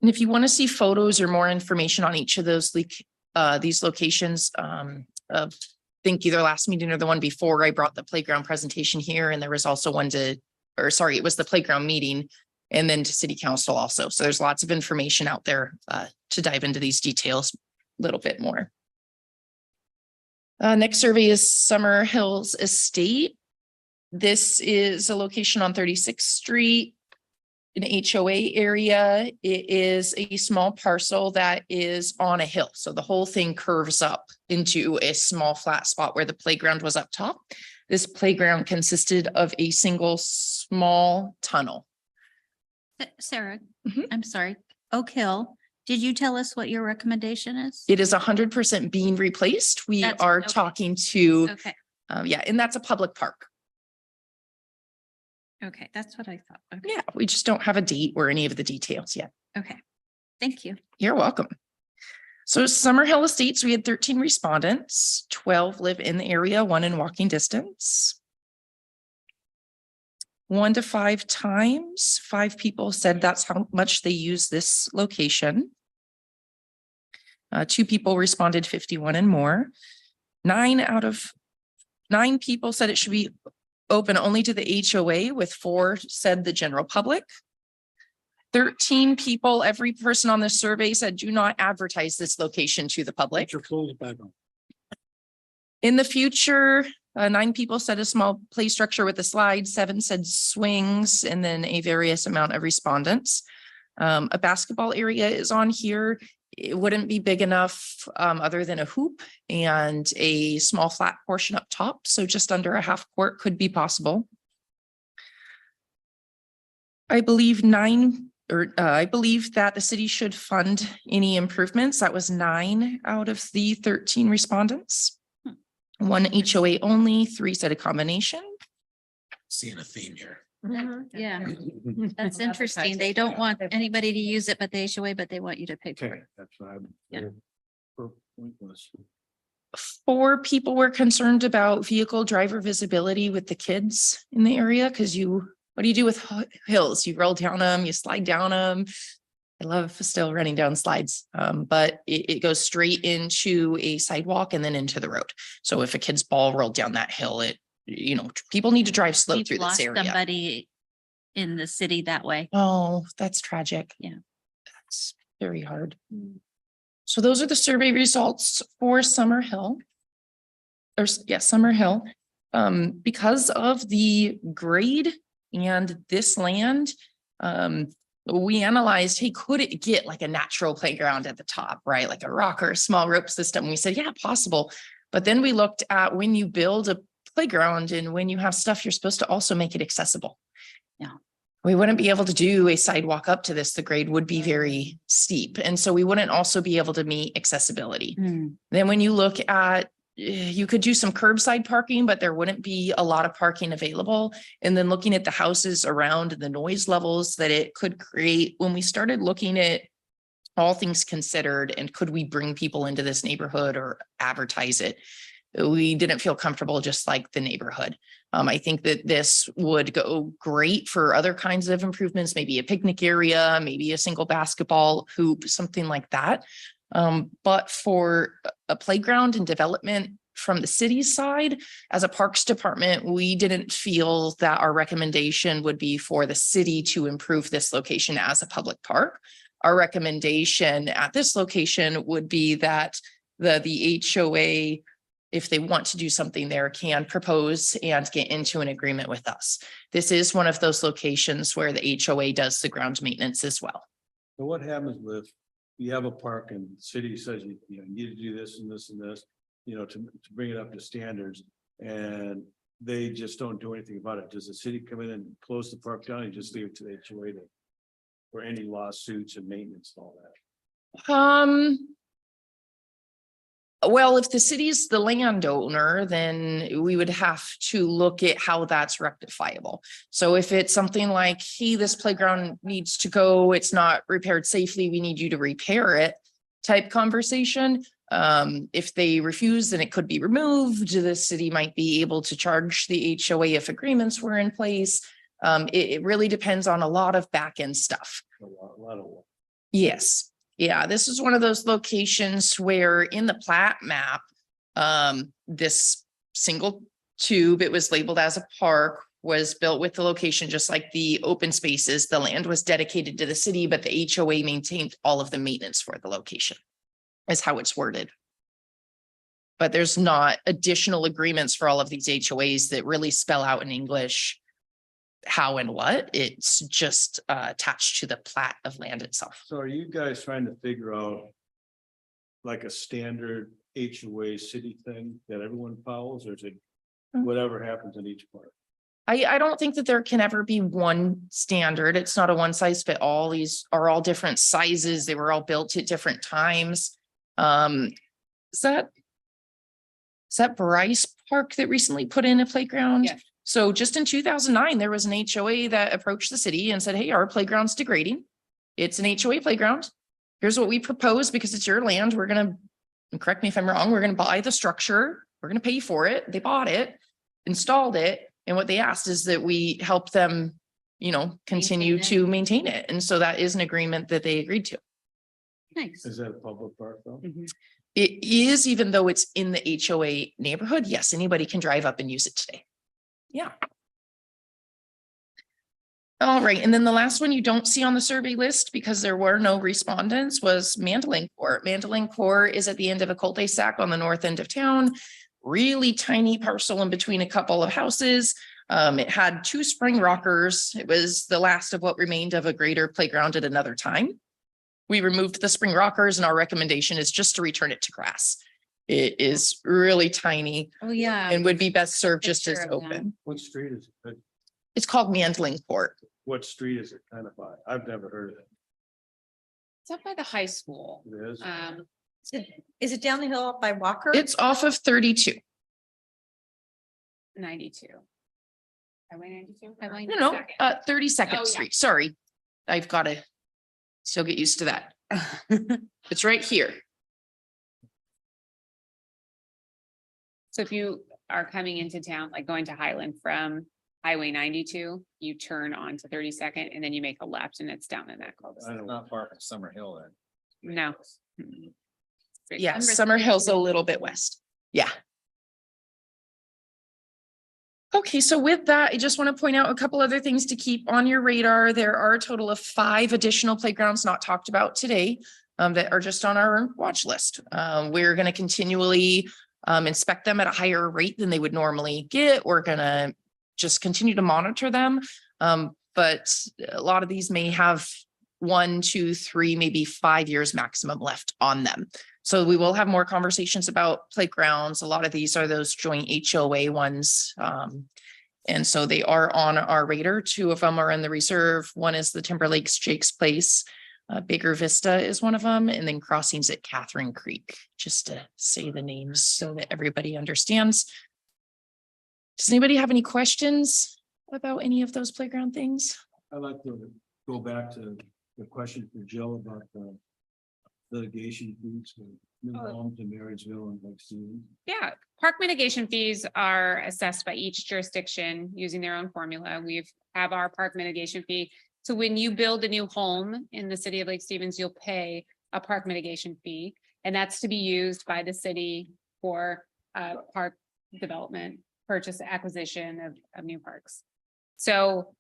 And if you want to see photos or more information on each of those these locations, I think either last meeting or the one before, I brought the playground presentation here, and there was also one it was the playground meeting and then to city council also. So there's lots of information out there to dive into these details a little bit more. Next survey is Summer Hills Estate. This is a location on 36th Street. An HOA area. It is a small parcel that is on a hill. So the whole thing curves up into a small flat spot where the playground was up top. This playground consisted of a single small tunnel. Sarah, Mhm. I'm sorry. Oak Hill, did you tell us what your recommendation is? It is 100% being replaced. We That's- are okay. talking to, Okay, yeah, and that's a public park. okay, that's what I thought. Okay, Yeah, we just don't have a date or any of the details yet. okay. Thank you. You're welcome. So Summer Hill Estates, we had 13 respondents, 12 live in the area, 1 in walking distance. 1 to 5 times, 5 people said that's how much they use this location. 2 people responded 51 and more. 9 out of 9 people said it should be open only to the HOA, with 4 said the general public. 13 people, every person on this survey said, do not advertise this location to the public. Put your clothes back on. In the future, 9 people said a small play structure with a slide, 7 said swings, and then a various amount of respondents. A basketball area is on here. It wouldn't be big enough other than a hoop and a small flat portion up top. So just under a half court could be possible. I believe I believe that the city should fund any improvements. That was 9 out of the 13 respondents. 1 HOA only, 3 said a combination. Seeing a theme here. Yeah, that's interesting. They don't want anybody to use it but the HOA, but they want you to pay for Okay, it. that's what I'm. Yeah. Pointless. 4 people were concerned about vehicle driver visibility with the kids in the area, because what do you do with hills? You roll down them, you slide down them. I love still running down slides, but it goes straight into a sidewalk and then into the road. So if a kid's ball rolled down that hill, people need to drive slow We've through this lost area. somebody in the city that way. Oh, that's tragic. Yeah. That's very hard. So those are the survey results for Summer Hill. Summer Hill. Because of the grade and this land, we analyzed, hey, could it get like a natural playground at the top, right? Like a rock or a small rope system. We said, yeah, possible. But then we looked at when you build a playground and when you have stuff, you're supposed to also make it accessible. Yeah. We wouldn't be able to do a sidewalk up to this. The grade would be very steep. And so we wouldn't also be able to meet accessibility. Then when you look at, you could do some curbside parking, but there wouldn't be a lot of parking available. And then looking at the houses around and the noise levels that it could create, when we started looking at all things considered, and could we bring people into this neighborhood or advertise it? We didn't feel comfortable, just like the neighborhood. I think that this would go great for other kinds of improvements, maybe a picnic area, maybe a single basketball hoop, something like that. But for a playground and development from the city's side, as a parks department, we didn't feel that our recommendation would be for the city to improve this location as a public park. Our recommendation at this location would be that the HOA if they want to do something there, can propose and get into an agreement with us. This is one of those locations where the HOA does the ground maintenance as well. So what happens with, you have a park and the city says you need to do this and this and this, to bring it up to standards, and they just don't do anything about it. Does the city come in and close the park down and just leave it to the HOA to, for any lawsuits and maintenance and all that? Well, if the city's the landowner, then we would have to look at how that's rectifiable. So if it's something like, hey, this playground needs to go, it's not repaired safely, we need you to repair it type conversation. If they refuse, then it could be removed. The city might be able to charge the HOA if agreements were in place. It really depends on a lot of back end stuff. A lot of work. Yes. Yeah, this is one of those locations where in the plat map, this single tube, it was labeled as a park, was built with the location, just like the open spaces. The land was dedicated to the city, but the HOA maintained all of the maintenance for the location, is how it's worded. But there's not additional agreements for all of these HOAs that really spell out in English how and what. It's just attached to the plat of land itself. So are you guys trying to figure out like a standard HOA city thing that everyone follows, or is it whatever happens in each part? I don't think that there can ever be one standard. It's not a one size fit all. These are all different sizes. They were all built at different times. Is that Bryce Park that recently put in a playground? Yes. So just in 2009, there was an HOA that approached the city and said, hey, our playground's degrading. It's an HOA playground. Here's what we propose because it's your land. We're going to, correct me if I'm wrong, we're going to buy the structure. We're going to pay for it. They bought it, installed it. And what they asked is that we help them, continue Maintain it. to maintain it. And so that is an agreement that they agreed to. Nice. Is that a public park though? It is, even though it's in the HOA neighborhood. Yes, anybody can drive up and use it today. Yeah. All right. And then the last one you don't see on the survey list because there were no respondents was Mandling Court. Mandling Court is at the end of a cul-de-sac on the north end of town. Really tiny parcel in between a couple of houses. It had 2 spring rockers. It was the last of what remained of a greater playground at another time. We removed the spring rockers and our recommendation is just to return it to grass. It is really tiny Oh, yeah. and would be best served just as Picture of them. open. What street is it? It's called Mandling Court. What street is it kind of by? I've never heard of it. It's up by the high school. It is. Is it down the hill up by Walker? It's off of 32. 92. Highway 92? Highway No, 32nd Oh, yeah. Street. Sorry. I've got to still get used to that. It's right here. So if you are coming into town, like going to Highland from Highway 92, you turn onto 32nd and then you make a left and it's down in that I cul-de-sac. don't Not far from Summer Hill then. No. Mm-mm. Straight Yeah, down. Summer Hill's a little bit west. Yeah. Okay, so with that, I just want to point out a couple other things to keep on your radar. There are a total of 5 additional playgrounds not talked about today that are just on our watch list. We're going to continually inspect them at a higher rate than they would normally get. We're going to just continue to monitor them. But a lot of these may have 1, 2, 3, maybe 5 years maximum left on them. So we will have more conversations about playgrounds. A lot of these are those joint HOA ones. And so they are on our radar. 2 of them are in the reserve. One is the Timberlakes Jake's Place. Baker Vista is one of them, and then crossings at Catherine Creek, just to say the names so that everybody understands. Does anybody have any questions about any of those playground things? I'd like to go back to the question for Jill about the litigation fees for new homes in Marysville and Lake Stevens. Yeah, park mitigation fees are assessed by each jurisdiction using their own formula. Have our park mitigation fee. So when you build a new home in the city of Lake Stevens, you'll pay a park mitigation fee. And that's to be used by the city for park development, purchase, acquisition of new parks. So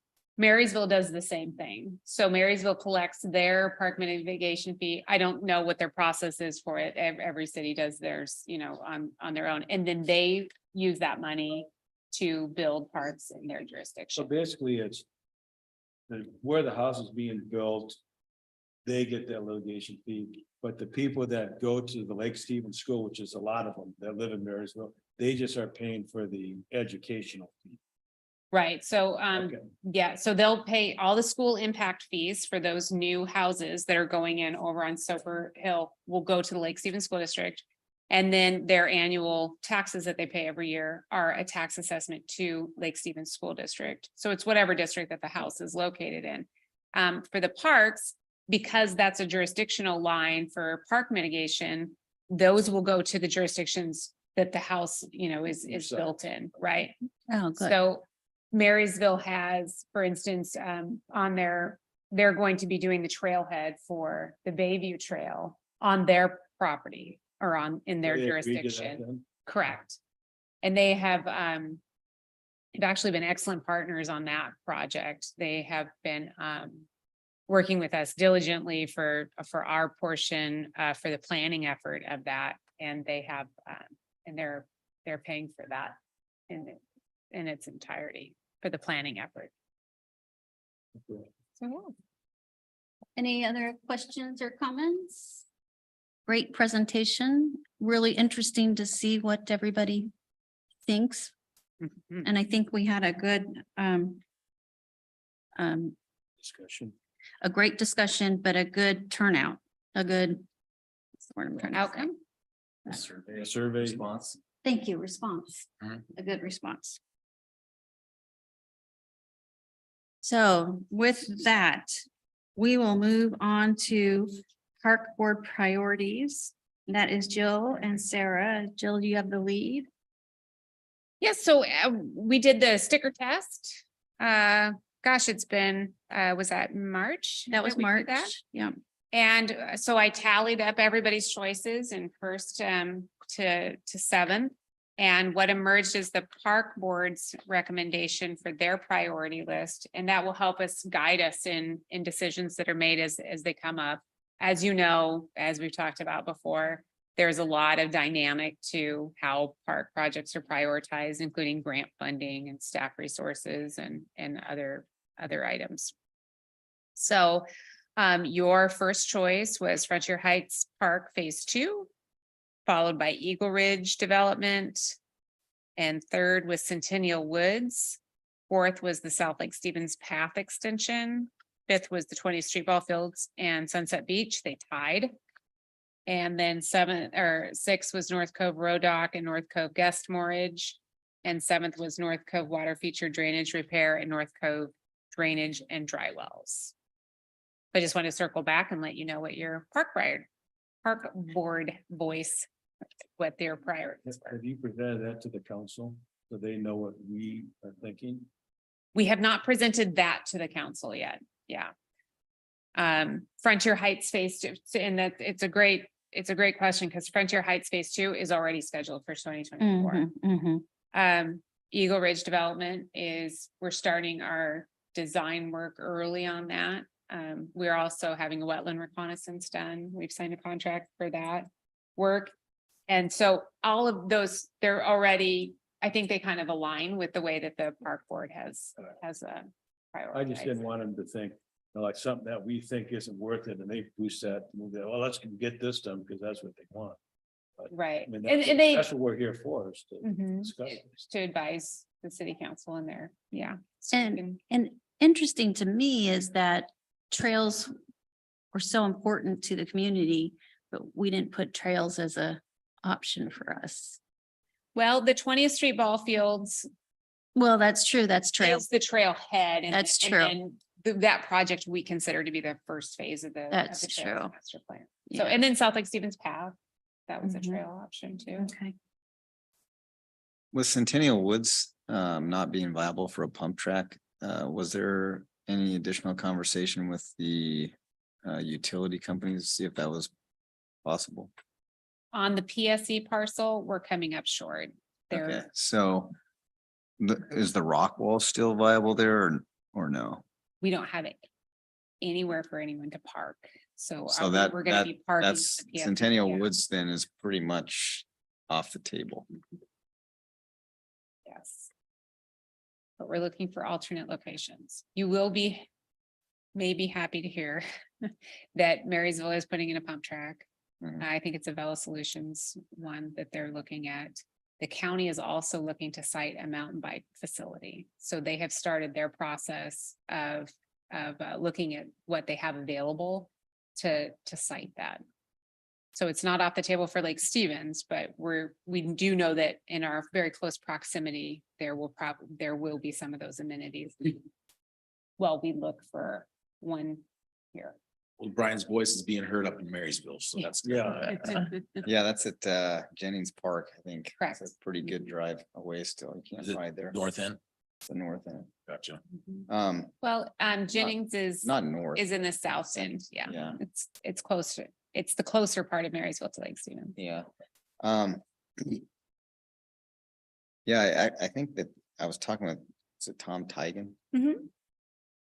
Marysville does the same thing. So Marysville collects their park mitigation fee. I don't know what their process is for it. Every city does theirs, you know, on their own. And then they use that money to build parks in their So jurisdiction. basically, it's where the house is being built, they get that litigation fee, but the people that go to the Lake Stevens School, which is a lot of them that live in Marysville, they just are paying for the educational fee. Right, so, Okay. yeah, so they'll pay all the school impact fees for those new houses that are going in over on Soper Hill will go to the Lake Stevens School District. And then their annual taxes that they pay every year are a tax assessment to Lake Stevens School District. So it's whatever district that the house is located in. For the parks, because that's a jurisdictional line for park mitigation, those will go to the jurisdictions that the house, you know, is Yourself. built in, right? Oh, good. So Marysville has, for instance, on they're going to be doing the trailhead for the Bayview Trail on their property or in their They agreed to that jurisdiction. then? Correct. And they have, they've actually been excellent partners on that project. They have been, working with us diligently for our portion, for the planning effort of that. And they have, and they're paying for that in its entirety for the planning effort. Okay. So, yeah. Any other questions or comments? Great presentation, really interesting to see what everybody thinks. Mhm. And I think we had a good, Discussion. a great discussion, but a good turnout, a good. what's the word I'm trying to say? Outcome. Survey. Response. Thank you, response, Mhm. a good response. So with that, we will move on to park board priorities. That is Jill and Sarah. Jill, you have the lead. Yes, so we did the sticker test. Gosh, it's been, was that March? That was we did March. that? Yeah. And so I tallied up everybody's choices in first to seventh. And what emerged is the park board's recommendation for their priority list. And that will help us guide us in decisions that are made as they come up. As you know, as we've talked about before, there's a lot of dynamic to how park projects are prioritized, including grant funding and staff resources and other items. So your first choice was Frontier Heights Park Phase 2, followed by Eagle Ridge Development. And third was Centennial Woods. Fourth was the South Lake Stevens Path Extension. Fifth was the 20th Street Ball Fields and Sunset Beach. They tied. And then sixth was North Cove Road Dock and North Cove Guest Moorage. And seventh was North Cove Water Feature Drainage Repair and North Cove Drainage and Dry Wells. I just want to circle back and let you know what your park board voice, what their priorities were. Have you presented that to the council so they know what we are thinking? We have not presented that to the council yet. Yeah. Frontier Heights Phase 2, and that it's a great question because Frontier Heights Phase 2 is already scheduled for 2024. Eagle Ridge Development we're starting our design work early on that. We're also having a wetland reconnaissance done. We've signed a contract for that work. And so all of those, they're already, I think they kind of align with the way that the park board has a priority. I just didn't want them to think, you know, like something that we think isn't worth it and they boost that, move that, well, let's get this done because that's what they want. Right. I mean, And they. that's what we're here for, is to Mhm. discuss this. To advise the city council in there, yeah. So we can- And interesting to me is that trails were so important to the community, but we didn't put trails as a option for us. Well, the 20th Street Ball Fields Well, that's true. That's trail. is the trailhead. And That's and- true. and that project we consider to be the first phase of the. That's trails true. master plan. So, Yeah. and then South Lake Stevens Path, that was a Mhm. trail option too. Okay. With Centennial Woods not being viable for a pump track, was there any additional conversation with the utility companies to see if that was possible? On the PSE parcel, we're coming up short. Okay, There, so is the rock wall still viable there or no? we don't have it anywhere for anyone to park. So So that, we're gonna be parking. that's at the PF Centennial yeah. Woods then is pretty much off the table. Yes. But we're looking for alternate locations. You will be maybe happy to hear that Marysville is putting in a pump track. Mhm. I think it's a Vela Solutions one that they're looking at. The county is also looking to site a mountain bike facility. So they have started their process of looking at what they have available to site that. So it's not off the table for Lake Stevens, but we do know that in our very close proximity, there will be some of those amenities. Well, we look for one here. Well, Brian's voice is being heard up in Marysville, so that's. Yeah. Yeah, that's at Jennings Park, I think. Correct. It's a pretty good drive away still. You Is can't it ride there. North End? It's the north end. Gotcha. Well, Jennings is Not north. in the south end. Yeah. Yeah. It's closer. It's the closer part of Marysville to Lake Stevens. Yeah. Yeah, I think that I was talking with, is it Tom Tigan? Mhm.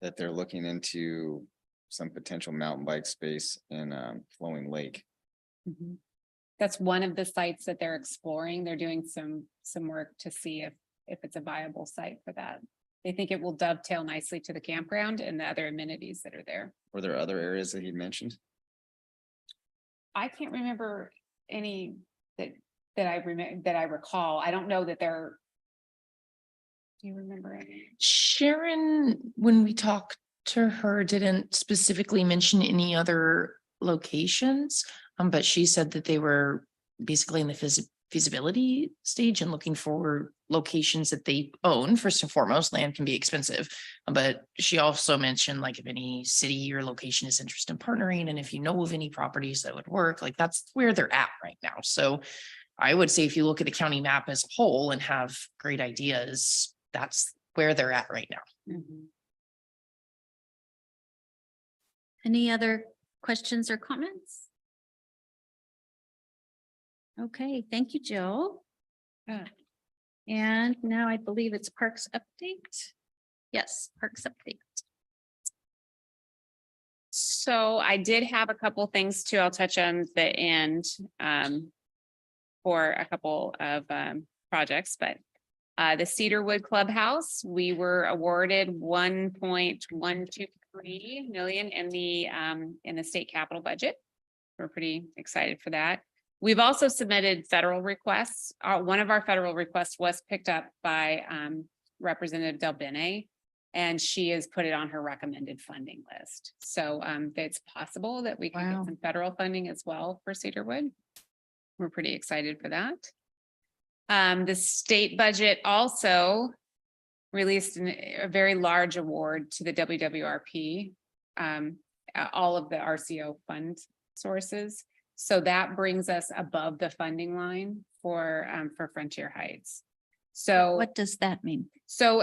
That they're looking into some potential mountain bike space in Flowing Lake. Mhm. That's one of the sites that they're exploring. They're doing some work to see if it's a viable site for that. They think it will dovetail nicely to the campground and the other amenities that are there. Were there other areas that he mentioned? I can't remember any that I recall. I don't know that they're. Do you remember any? Sharon, when we talked to her, didn't specifically mention any other locations. But she said that they were basically in the feasibility stage and looking for locations that they own. First and foremost, land can be expensive. But she also mentioned like if any city or location is interested in partnering, and if you know of any properties that would work, like that's where they're at right now. So I would say if you look at the county map as a whole and have great ideas, that's where they're at right now. Mhm. Any other questions or comments? Okay, thank you, Jill. And now I believe it's Parks update. Yes, Parks update. So I did have a couple things too. I'll touch on the end for a couple of projects, but the Cedarwood Clubhouse, we were awarded 1.123 million in the state capital budget. We're pretty excited for that. We've also submitted federal requests. One of our federal requests was picked up by Representative Del Bene, and she has put it on her recommended funding list. So it's possible that we can Wow. get some federal funding as well for Cedarwood. We're pretty excited for that. The state budget also released a very large award to the WWRP, all of the RCO fund sources. So that brings us above the funding line for Frontier Heights. So What does that mean? so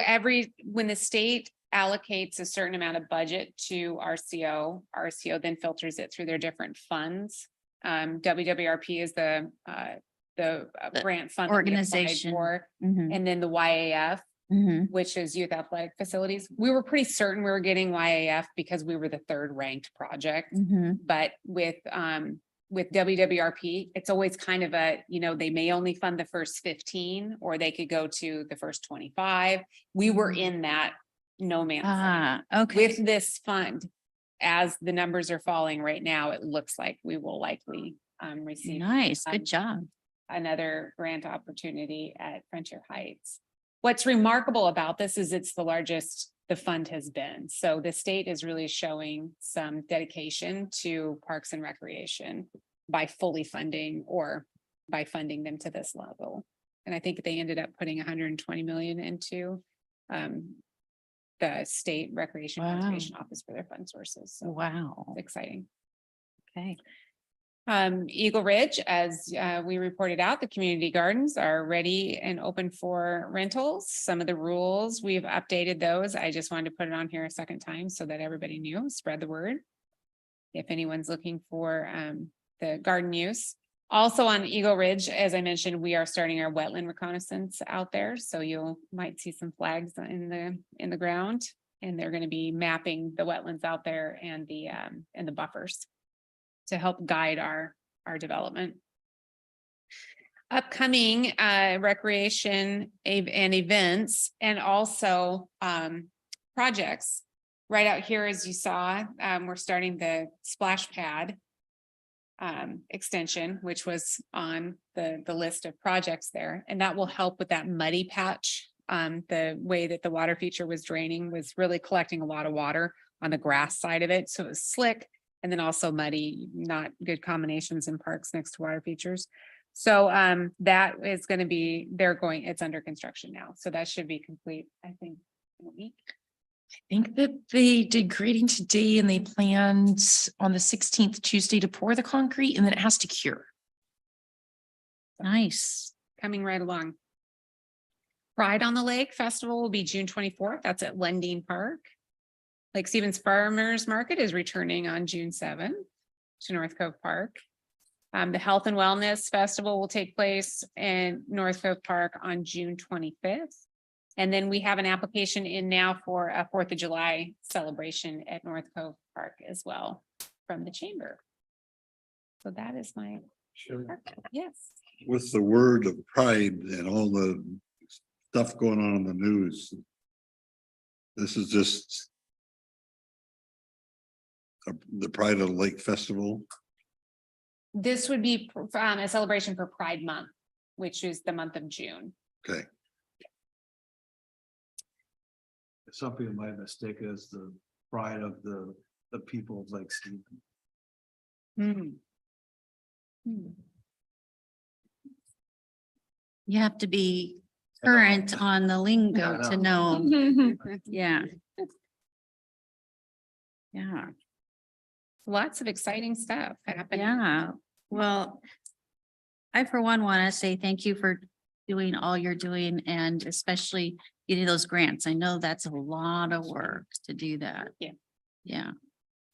when the state allocates a certain amount of budget to RCO then filters it through their different funds. WWRP is the grant fund that we applied organization. for, Mhm, and then the YAF, mhm. which is Youth Athletic Facilities. We were pretty certain we were getting YAF because we were the third ranked project. Mhm. But with WWRP, it's always kind of they may only fund the first 15, or they could go to the first 25. We were in that no man's land. Okay. With this fund, as the numbers are falling right now, it looks like we will likely receive Nice, good job. another grant opportunity at Frontier Heights. What's remarkable about this is it's the largest the fund has been. So the state is really showing some dedication to parks and recreation by fully funding or by funding them to this level. And I think they ended up putting 120 million into the state recreation Wow. conservation office for their fund sources. So Wow. it's exciting. Okay. Eagle Ridge, as we reported out, the community gardens are ready and open for rentals. Some of the rules, we've updated those. I just wanted to put it on here a second time so that everybody knew, spread the word. If anyone's looking for the garden use. Also on Eagle Ridge, as I mentioned, we are starting our wetland reconnaissance out there. So might see some flags in the ground. And they're going to be mapping the wetlands out there and the buffers to help guide our development. Upcoming recreation and events, and also projects. Right out here, as you saw, we're starting the splash pad extension, which was on the list of projects there, and that will help with that muddy patch. The way that the water feature was draining was really collecting a lot of water on the grass side of it, so it was slick and then also muddy, not good combinations in parks next to water features. So that is going to be, it's under construction now, so that should be complete, I think, in a week. I think that they did grading today and they planned on the 16th Tuesday to pour the concrete and then it has to cure. Nice. Coming right along. Pride on the Lake Festival will be June 24th. That's at Lundin Park. Lake Stevens Farmers Market is returning on June 7th to North Cove Park. The Health and Wellness Festival will take place in North Cove Park on June 25th. And then we have an application in now for a 4th of July celebration at North Cove Park as well from the chamber. So that is my, yes. With the word of pride and all the stuff going on in the news. This is just the Pride of the Lake Festival. This would be a celebration for Pride Month, which is the month of June. Okay. Some people might mistake it as the pride of the people of Lake Stevens. You have to be current on the lingo to know. Yeah. Yeah, Lots of exciting stuff happening. yeah. Well, I for one want to say thank you for doing all you're doing and especially getting those grants. I know that's a lot of work to do that. Yeah. Yeah,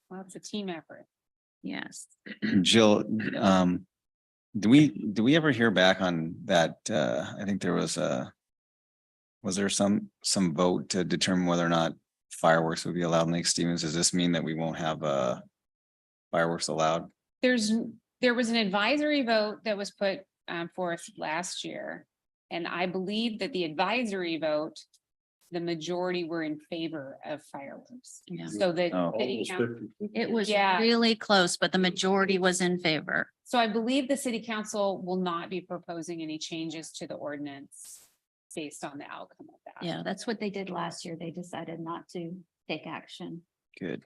Well, it's a team effort. yes. Jill, do we ever hear back on that? I think there was there some vote to determine whether or not fireworks would be allowed in Lake Stevens? Does this mean that we won't have fireworks allowed? There was an advisory vote that was put forth last year. And I believe that the advisory vote, the majority were in favor of fireworks. Yeah. So that Oh. city council- It was Yeah. really close, but the majority was in favor. so I believe the city council will not be proposing any changes to the ordinance based on the outcome of that. Yeah, that's what they did last year. They decided not to take action. Good.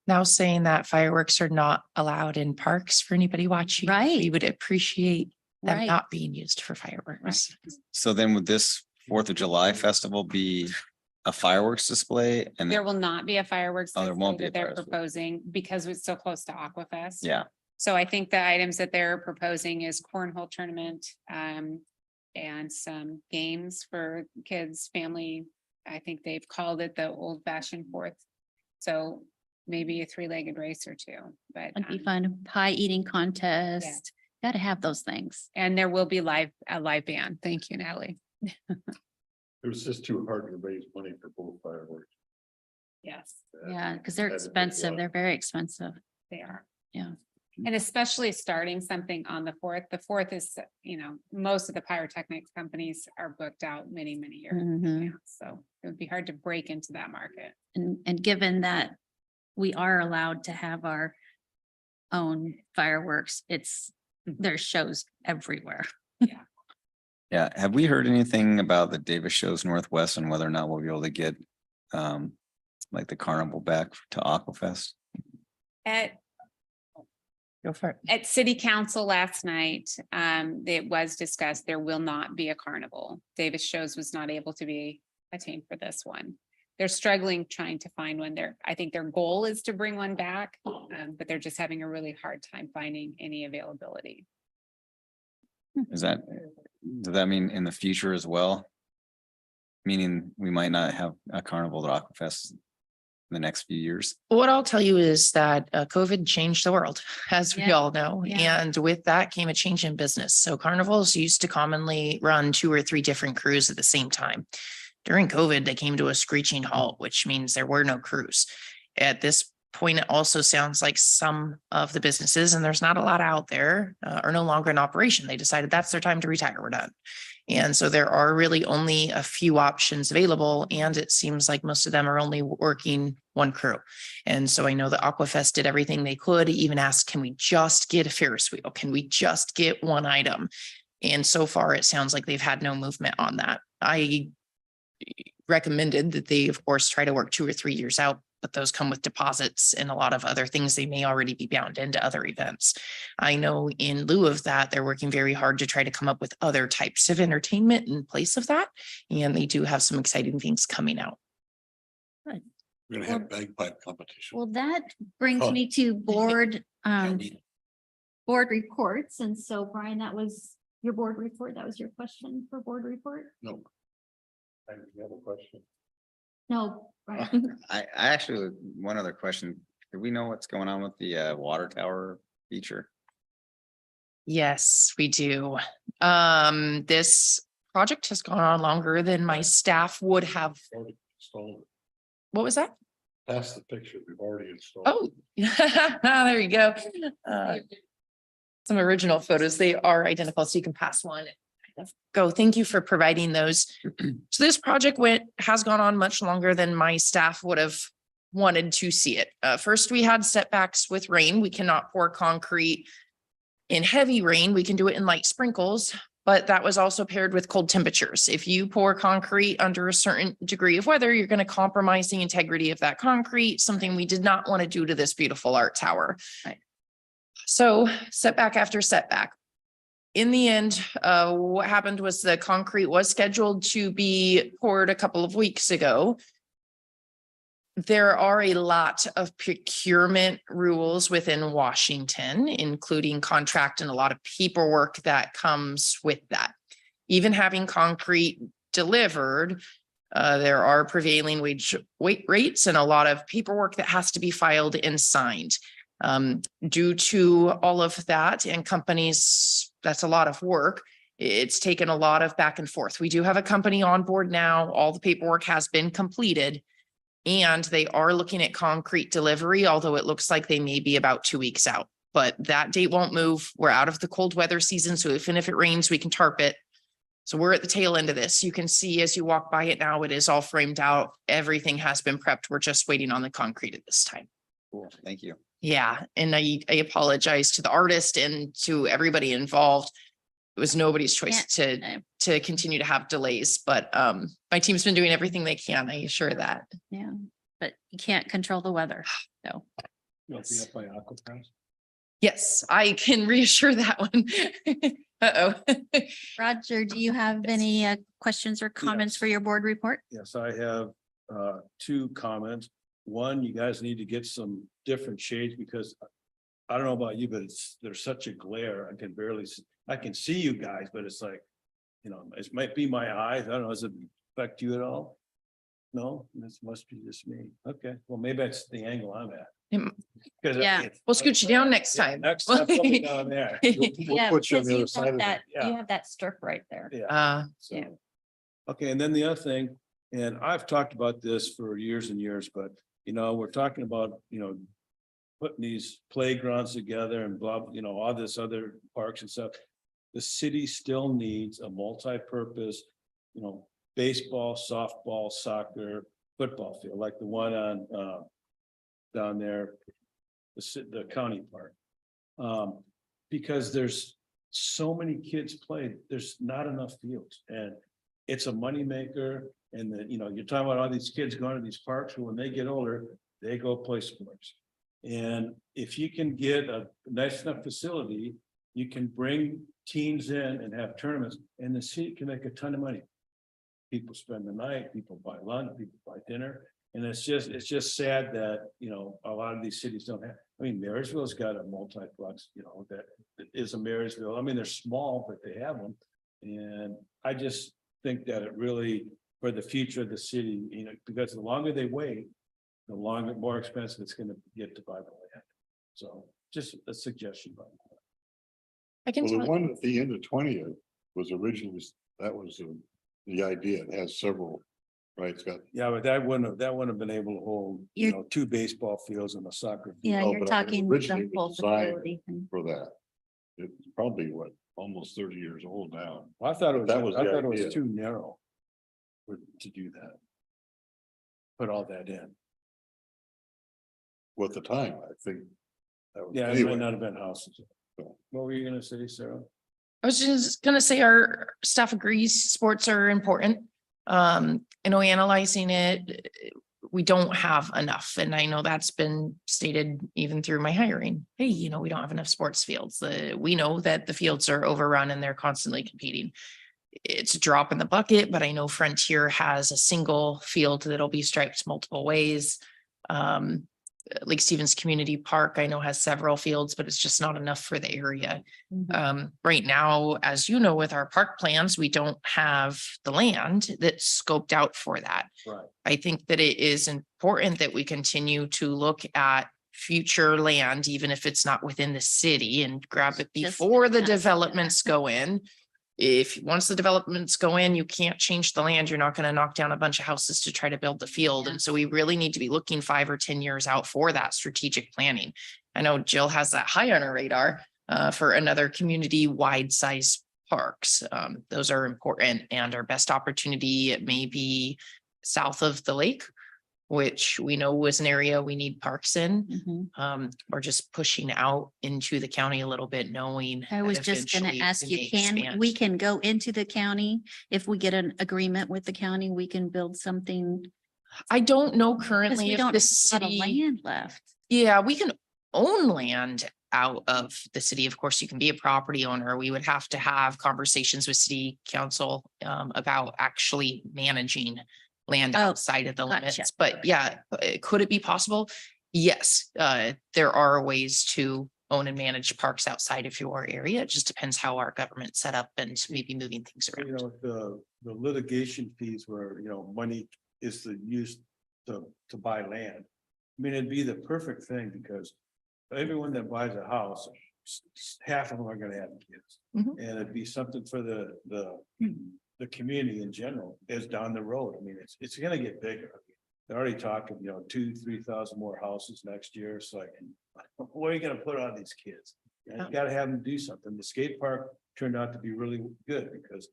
Now saying that fireworks are not allowed in parks for anybody watching. Right. We would appreciate them Right. not being used for fireworks. So then would this 4th of July festival be a fireworks display? And There will not be a fireworks Oh, there won't display be that a they're fireworks. proposing because it's so close to Aquafest. yeah, So I think the items that they're proposing is cornhole tournament, and some games for kids, family. I think they've called it the old fashioned 4th. So maybe a 3-legged race or two, but, It'd be fun. Pie eating contest. Got to have those things. and there will be a live band. Thank you, Natalie. It was just too hard to raise money for both fireworks. Yes, Yeah, because they're That's a big expensive. one. They're very expensive. they are. Yeah. And especially starting something on the 4th. The 4th is, most of the pyrotechnics companies are booked out many, many years. in Mhm. advance. So it would be hard to break into that market. And given that we are allowed to have our own fireworks, there's shows everywhere. yeah. Have we heard anything about the Davis Shows Northwest and whether or not we'll be able to get like the carnival back to Aquafest? Go for it. At city council last night, it was discussed, there will not be a carnival. Davis Shows was not able to be attained for this one. They're struggling trying to find one there. I think their goal is to bring one back, but they're just having a really hard time finding any availability. Does that mean in the future as well? Meaning we might not have a carnival at Aquafest in the next few years? What I'll tell you is that COVID changed the world, as we Yeah. all know. Yeah. And with that came a change in business. So carnivals used to commonly run 2 or 3 different crews at the same time. During COVID, they came to a screeching halt, which means there were no crews. At this point, it also sounds like some of the businesses, and there's not a lot out there, are no longer in operation. They decided that's their time to retire. We're done. And so there are really only a few options available, and it seems like most of them are only working one crew. And so I know that Aquafest did everything they could, even asked, can we just get a Ferris wheel? Can we just get one item? And so far, it sounds like they've had no movement on that. I recommended that they, of course, try to work 2 or 3 years out, but those come with deposits and a lot of other things. They may already be bound into other events. I know in lieu of that, they're working very hard to try to come up with other types of entertainment in place of that. And they do have some exciting things coming out. We're gonna have bagpipe competition. Well, that brings Oh. me to board, board reports. And so Brian, that was your board report. That was your question for board report? No. I have a question. No, Brian. I actually, one other question. Do we know what's going on with the water tower feature? Yes, we do. This project has gone on longer than my staff would have. Already installed. What was that? That's the picture we've already installed. Oh, there you go. Some original photos. They are identical, so you can pass one. Go. Thank you for providing those. So this project has gone on much longer than my staff would have wanted to see it. First, we had setbacks with rain. We cannot pour concrete in heavy rain. We can do it in light sprinkles, but that was also paired with cold temperatures. If you pour concrete under a certain degree of weather, you're going to compromise the integrity of that concrete, something we did not want to do to this beautiful art tower. Right. So setback after setback. In the end, what happened was the concrete was scheduled to be poured a couple of weeks ago. There are a lot of procurement rules within Washington, including contract and a lot of paperwork that comes with that. Even having concrete delivered, there are prevailing wage rates and a lot of paperwork that has to be filed and signed. Due to all of that and companies, that's a lot of work. It's taken a lot of back and forth. We do have a company on board now. All the paperwork has been completed and they are looking at concrete delivery, although it looks like they may be about 2 weeks out, but that date won't move. We're out of the cold weather season. So if it rains, we can tarp it. So we're at the tail end of this. You can see as you walk by it now, it is all framed out. Everything has been prepped. We're just waiting on the concrete at this time. Cool, thank you. Yeah, and I apologize to the artist and to everybody involved. It was nobody's choice to continue to have delays, but my team's been doing everything they can. I assure that. Yeah, but you can't control the weather. So You'll be up by Aquafest. Yes, I can reassure that one. Uh-oh. Roger, do you have any questions or comments Yes. for your board report? Yes, I have 2 comments. One, you guys need to get some different shades because I don't know about you, but there's such a glare. I can barely, I can see you guys, but it's like, you know, it might be my eyes. I don't know, does it affect you at all? No, this must be just me. Okay, well, maybe that's the angle I'm at. Mm. 'Cause Yeah. We'll scoot you down next Yeah, time. Next time, put me down there. Yeah, put you on because the you other side have of it. that, Yeah. you have that strip right there. Yeah. So, Yeah. okay, and then the other thing, and I've talked about this for years and years, but you know, we're talking about, you know, putting these playgrounds together and blah, you know, all this other parks and stuff. The city still needs a multi-purpose, you know, baseball, softball, soccer, football field, like the one on down there, the county park. Because there's so many kids play, there's not enough fields and it's a moneymaker. And then, you know, you're talking about all these kids going to these parks, when they get older, they go play sports. And if you can get a nice enough facility, you can bring teams in and have tournaments and the city can make a ton of money. People spend the night, people buy lunch, people buy dinner. And it's just sad that, you know, a lot of these cities don't have, I mean, Marysville's got a multiplex, you know, that is a Marysville. I mean, they're small, but they have them. And I just think that it really, for the future of the city, you know, because the longer they wait, the longer, more expensive it's gonna get to buy the land. So just a suggestion. I can Well, tell the you. one at the end of 20th was originally, that was the idea. It has several right, Scott? Yeah, but that wouldn't have been able to hold, You're- 2 baseball fields and a soccer. field. Yeah, Oh, you're but it talking originally the was whole designed facility. For that. It's probably what, almost 30 years old now. I thought it was, That was I the thought it was idea. too narrow. To do that. Put all that in. Well, at the time, I think. that was- Yeah, it anyway, might not have been houses. What were you gonna say, Sarah? I was just gonna say our staff agrees sports are important. Analyzing it, we don't have enough, and I know that's been stated even through my hiring. Hey, we don't have enough sports fields. We know that the fields are overrun and they're constantly competing. It's a drop in the bucket, but I know Frontier has a single field that'll be striped multiple ways. Lake Stevens Community Park, I know has several fields, but it's just not enough for the area. Right now, as you know, with our park plans, we don't have the land that's scoped out for that. Right. I think that it is important that we continue to look at future land, even if it's not within the city, and grab it Just before the gonna ask you that. developments go in. Once the developments go in, you can't change the land. You're not going to knock down a bunch of houses to try to build the field. And so we really need to be looking 5 or 10 years out for that strategic planning. I know Jill has that high on her radar for another community-wide size parks. Those are important, and our best opportunity may be south of the lake, which we know is an area we need parks in. Mhm. Or just pushing out into the county a little bit, knowing. I that was just gonna eventually ask we you, may can, we expand. can go into the county, if we get an agreement with the county, we can build something. I don't know Because currently we if don't the have a lot of city, land left. yeah, we can own land out of the city. Of course, you can be a property owner. We would have to have conversations with city council about actually managing land Oh, outside of the gotcha. limits. But yeah, could it be possible? Yes, there are ways to own and manage parks outside of your area. It just depends how our government's set up and maybe moving things around. The litigation fees where, money is the use to buy land. I mean, it'd be the perfect thing because everyone that buys a house, half of them are gonna have kids. Mhm. And it'd be something for the community in general is down the road. I mean, it's gonna get bigger. They're already talking, 2,000-3,000 more houses next year. It's like, what are you gonna put on these kids? You gotta have them do something. The skate park turned out to be really good because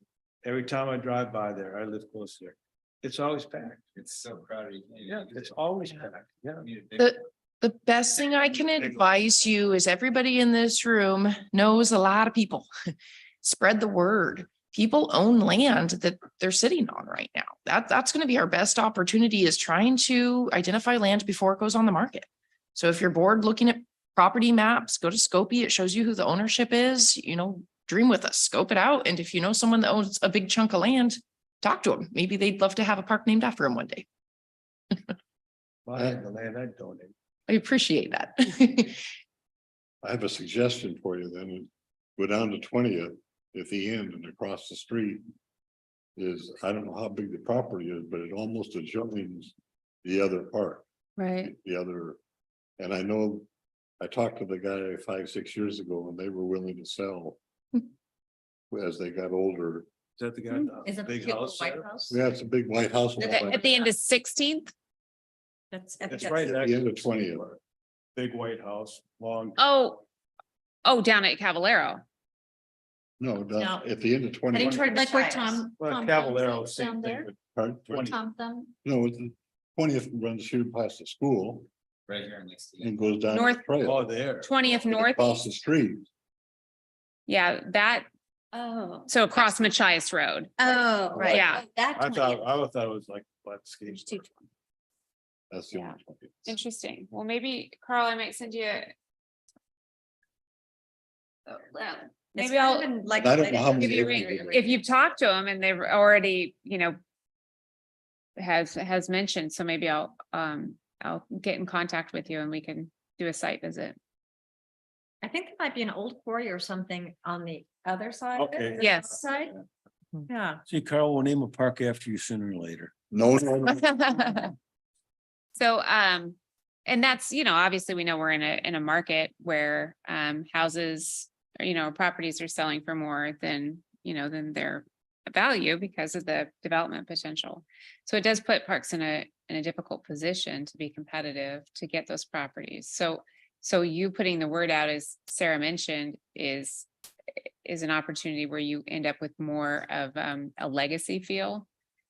every time I drive by there, I live close there. It's always packed. It's so crowded. Yeah, it's always packed. Yeah. The best thing I can advise you is everybody in this room knows a lot of people. Spread the word. People own land that they're sitting on right now. That's going to be our best opportunity, is trying to identify land before it goes on the market. So if you're bored looking at property maps, go to Scopy. It shows you who the ownership is, dream with us, scope it out. And if you know someone that owns a big chunk of land, talk to them. Maybe they'd love to have a park named after them one day. If I had the land, I'd donate. I appreciate that. I have a suggestion for you then. Go down to 20th at the end and across the street. I don't know how big the property is, but it almost adjoins the other park, Right. and I know. I talked to the guy 5-6 years ago and they were willing to sell. As they got older. Is that the guy? Is it Big the house? White there? House? Yeah, it's a big white house. At the end of 16th? That's. It's At right the next end to of 20th. Big white house, long. Oh, down at Cavalero. No, No. at the end of 20. Heading toward Like where Machias. Tom. Well, Tom Cavalero, Thumb's same down thing, there? but Pardon? 20. Tom Thumb. No, it's the 20th runs through past the school Right here next to you. and goes down. the North- trail. Oh, there. 20th North. Across the street. Yeah, Oh. so across Machias Road. Oh, right. Yeah. Oh, that I 20th. thought it was like flat skate. Two. That's the Yeah. only 20th. Interesting. Well, maybe Carl, I might send you, Oh, well, It's maybe I'll, kind of like. I don't know how if many. you, if you've talked to them and they've already, has mentioned, so maybe I'll get in contact with you and we can do a site visit. I think there might be an old quarry or something on the other side. of it, Okay. the Yes. south Side. Yeah. See, Carl will name a park after you sooner or later. No, no, no. So, and that's, obviously we know we're in a market where, houses, or, properties are selling for more than, than they're value because of the development potential. So it does put parks in a difficult position to be competitive to get those properties. So you putting the word out, as Sarah mentioned, is an opportunity where you end up with more of a legacy feel.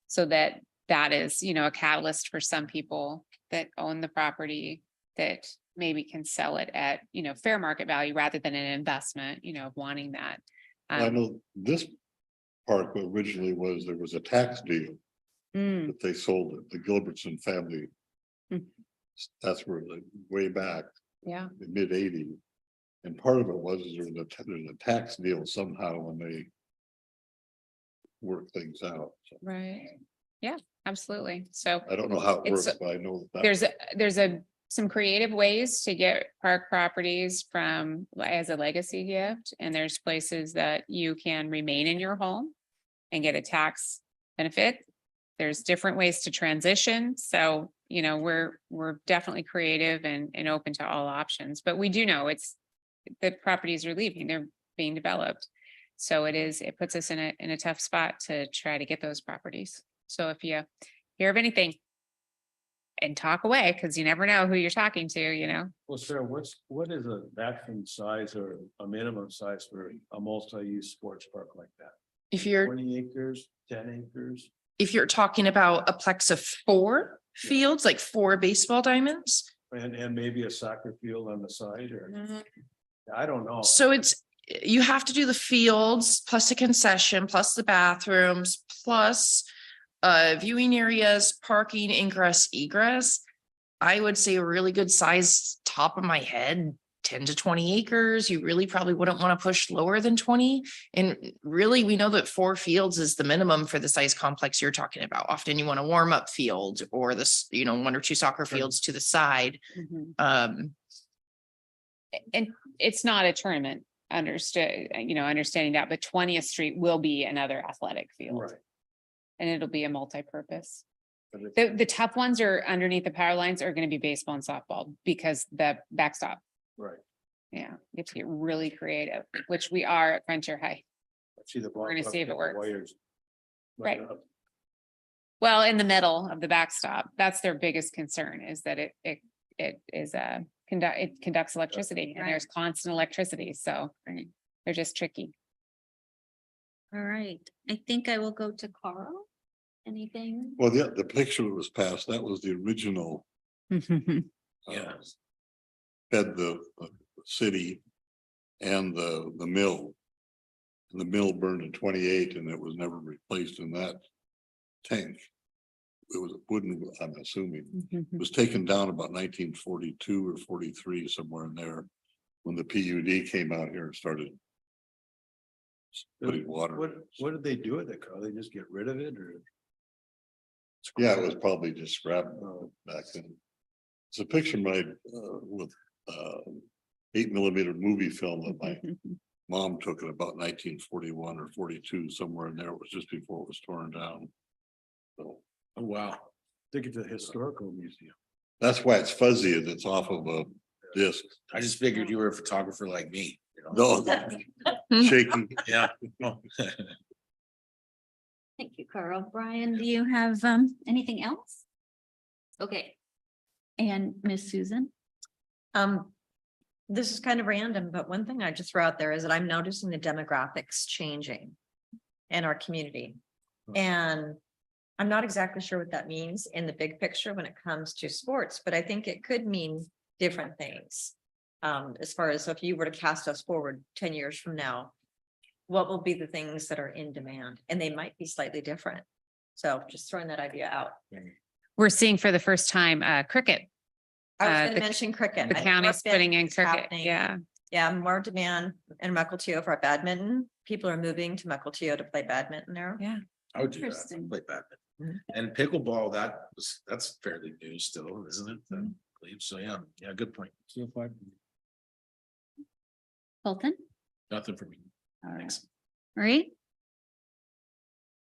So that is, a catalyst for some people that own the property that maybe can sell it at, fair market value rather than an investment, of wanting that. I know this park originally there was a tax deal Mm, that they sold it, the Gilbertson family. Mm. That's where way back, yeah, the mid '80s. And part of it was there's a tax deal somehow when they work things out. So right. Yeah, absolutely. So I don't know how it It's- works, but I know that. there's some creative ways to get park properties as a legacy gift. And there's places that you can remain in your home and get a tax benefit. There's different ways to transition. So, we're definitely creative and open to all options, but we do know the properties are leaving, they're being developed. So it puts us in a tough spot to try to get those properties. So if you hear of anything, and talk away, because you never know who you're talking to. Well, Sarah, what is a maximum size or a minimum size for a multi-use sports park like that? If you're 20 acres, 10 acres? if you're talking about a plex of 4 fields, like 4 baseball diamonds. And maybe a soccer field on the side or, I don't know. So you have to do the fields plus a concession, plus the bathrooms, plus viewing areas, parking, ingress, egress. I would say a really good size, top of my head, 10 to 20 acres. You really probably wouldn't want to push lower than 20. And really, we know that 4 fields is the minimum for the size complex you're talking about. Often you want a warm up field or this, 1 or 2 soccer fields to the side. And it's not a tournament, understanding that, but 20th Street will be another athletic field. Right. And it'll be a multi-purpose. But if- The tough ones are underneath the power lines are going to be baseball and softball because the backstop. Right. Yeah, you have to get really creative, which we are at Frontier High. See the. We're gonna see if it the works. wires. Right. Well, in the middle of the backstop, that's their biggest concern is that it conducts electricity and there's constant electricity. So they're just tricky. All right, I think I will go to Carl. Anything? Well, the picture that was passed, that was the original. Yeah. Fed the city and the mill. And the mill burned in 28 and it was never replaced in that tank. It was wooden, I'm assuming. It was taken down about 1942 or 43, somewhere in there. When the PUD came out here and started. Putting water. What did they do with it, Carl? They just get rid of it or? Yeah, it was probably just scrap back then. It's a picture made with 8mm movie film that my mom took in about 1941 or 42, somewhere in there. It was just before it was torn down. So Oh, wow. I think it's a historical museum. that's why it's fuzzy and it's off of a disc. I just figured you were a photographer like me. You know? No, shaking. Yeah. Thank you, Carl. Brian, do you have anything else? Okay. And Miss Susan? This is kind of random, but one thing I just throw out there is that I'm noticing the demographics changing in our community. And I'm not exactly sure what that means in the big picture when it comes to sports, but I think it could mean different things. As far as if you were to cast us forward 10 years from now, what will be the things that are in demand? And they might be slightly different. So just throwing that idea out. We're seeing for the first time cricket. I was Uh, going to the- mention cricket. The I know county's more putting in is cricket. happening. Yeah. Yeah, more demand in Mukilteo for badminton. People are moving to Mukilteo to play badminton there. Yeah. I would do that. Interesting. Play badminton. And pickleball, that's fairly new still, isn't it? I believe so. Yeah, good point. Colton? Nothing for me. All right. Thanks. All right.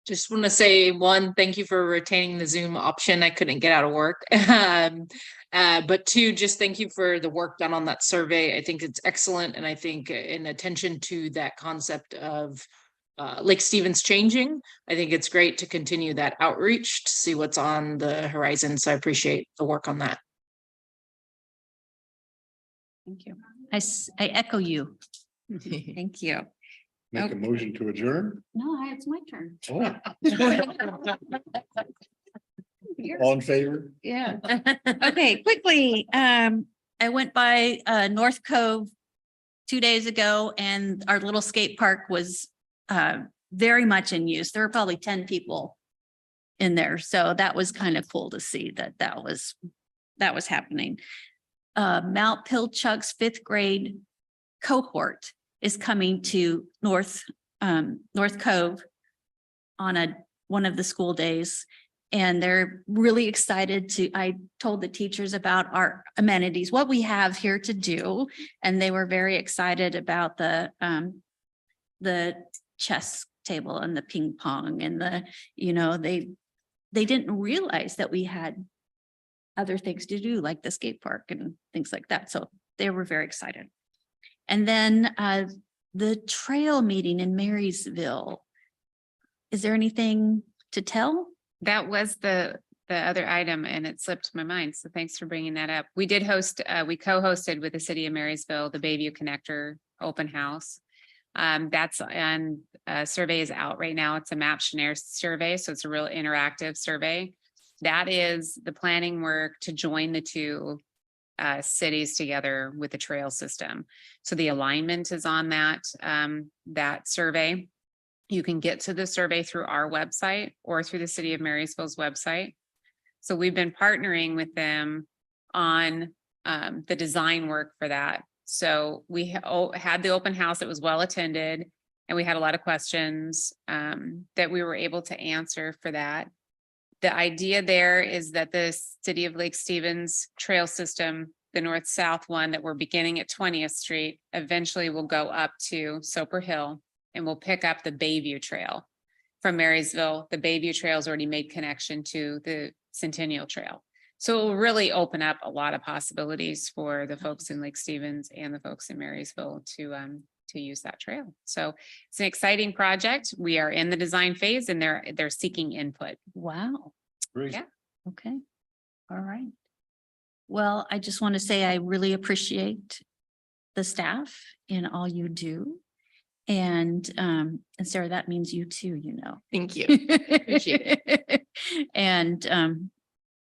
Just want to say, one, thank you for retaining the Zoom option. I couldn't get out of work. But 2, just thank you for the work done on that survey. I think it's excellent. And I think in attention to that concept of Lake Stevens changing. I think it's great to continue that outreach to see what's on the horizon. So I appreciate the work on that. Thank you. I echo you. Thank you. Make a motion to adjourn. No, it's my turn. All in favor? Yeah. Okay, quickly, I went by North Cove 2 days ago and our little skate park was very much in use. There were probably 10 people in there. So that was kind of cool to see that was happening. Mount Pilchuck's 5th grade cohort is coming to North Cove on one of the school days. And they're really excited I told the teachers about our amenities, what we have here to do. And they were very excited about the chess table and the ping pong and they didn't realize that we had other things to do like the skate park and things like that. So they were very excited. And then the trail meeting in Marysville. Is there anything to tell? That was the other item and it slipped my mind. So thanks for bringing that up. We did host, we co-hosted with the city of Marysville, the Bayview Connector Open House. That's on survey is out right now. It's a Maptionnaire survey. So it's a real interactive survey. That is the planning work to join the two cities together with the trail system. So the alignment is on that survey. You can get to the survey through our website or through the city of Marysville's website. So we've been partnering with them on the design work for that. So we had the open house that was well attended and we had a lot of questions that we were able to answer for that. The idea there is that the city of Lake Stevens trail system, the north-south one that we're beginning at 20th Street, eventually will go up to Soper Hill. And we'll pick up the Bayview Trail from Marysville. The Bayview Trail has already made connection to the Centennial Trail. So it will really open up a lot of possibilities for the folks in Lake Stevens and the folks in Marysville to use that trail. So it's an exciting project. We are in the design phase and they're seeking input. Wow. Great. Yeah. Okay. All right. Well, I just want to say I really appreciate the staff and all you do. And Sarah, that means you too, Thank you. Appreciate it. And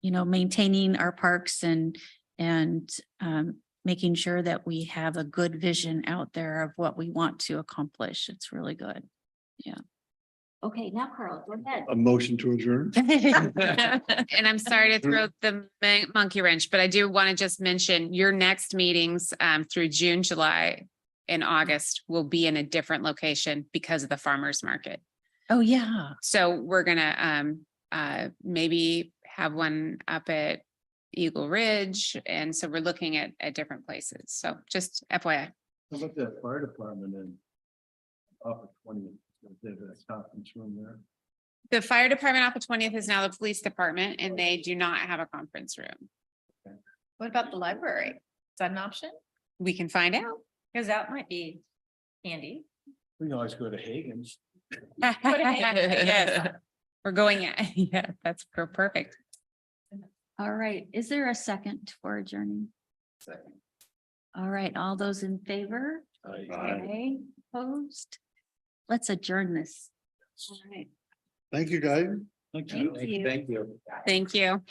maintaining our parks and making sure that we have a good vision out there of what we want to accomplish. It's really good. Yeah. Okay, now Carl, go ahead. A motion to adjourn. And I'm sorry to throw the monkey wrench, but I do want to just mention your next meetings through June, July, and August will be in a different location because of the farmer's market. Oh, yeah. So we're gonna maybe have one up at Eagle Ridge. And so we're looking at different places. So just FYI. How about that fire department in off of 20th? They have a conference room there. The fire department off of 20th is now the police department and they do not have a conference room. What about the library? Is that an option? We can find out. Because that might be handy. We can always go to Hagen's. Yes. We're going, yeah, that's perfect. All right. Is there a second for adjourning? Second. All right. All those in favor? Aye. Opposed? Let's adjourn this. All right. Thank you, guys. Thank you. Thank you. Thank you.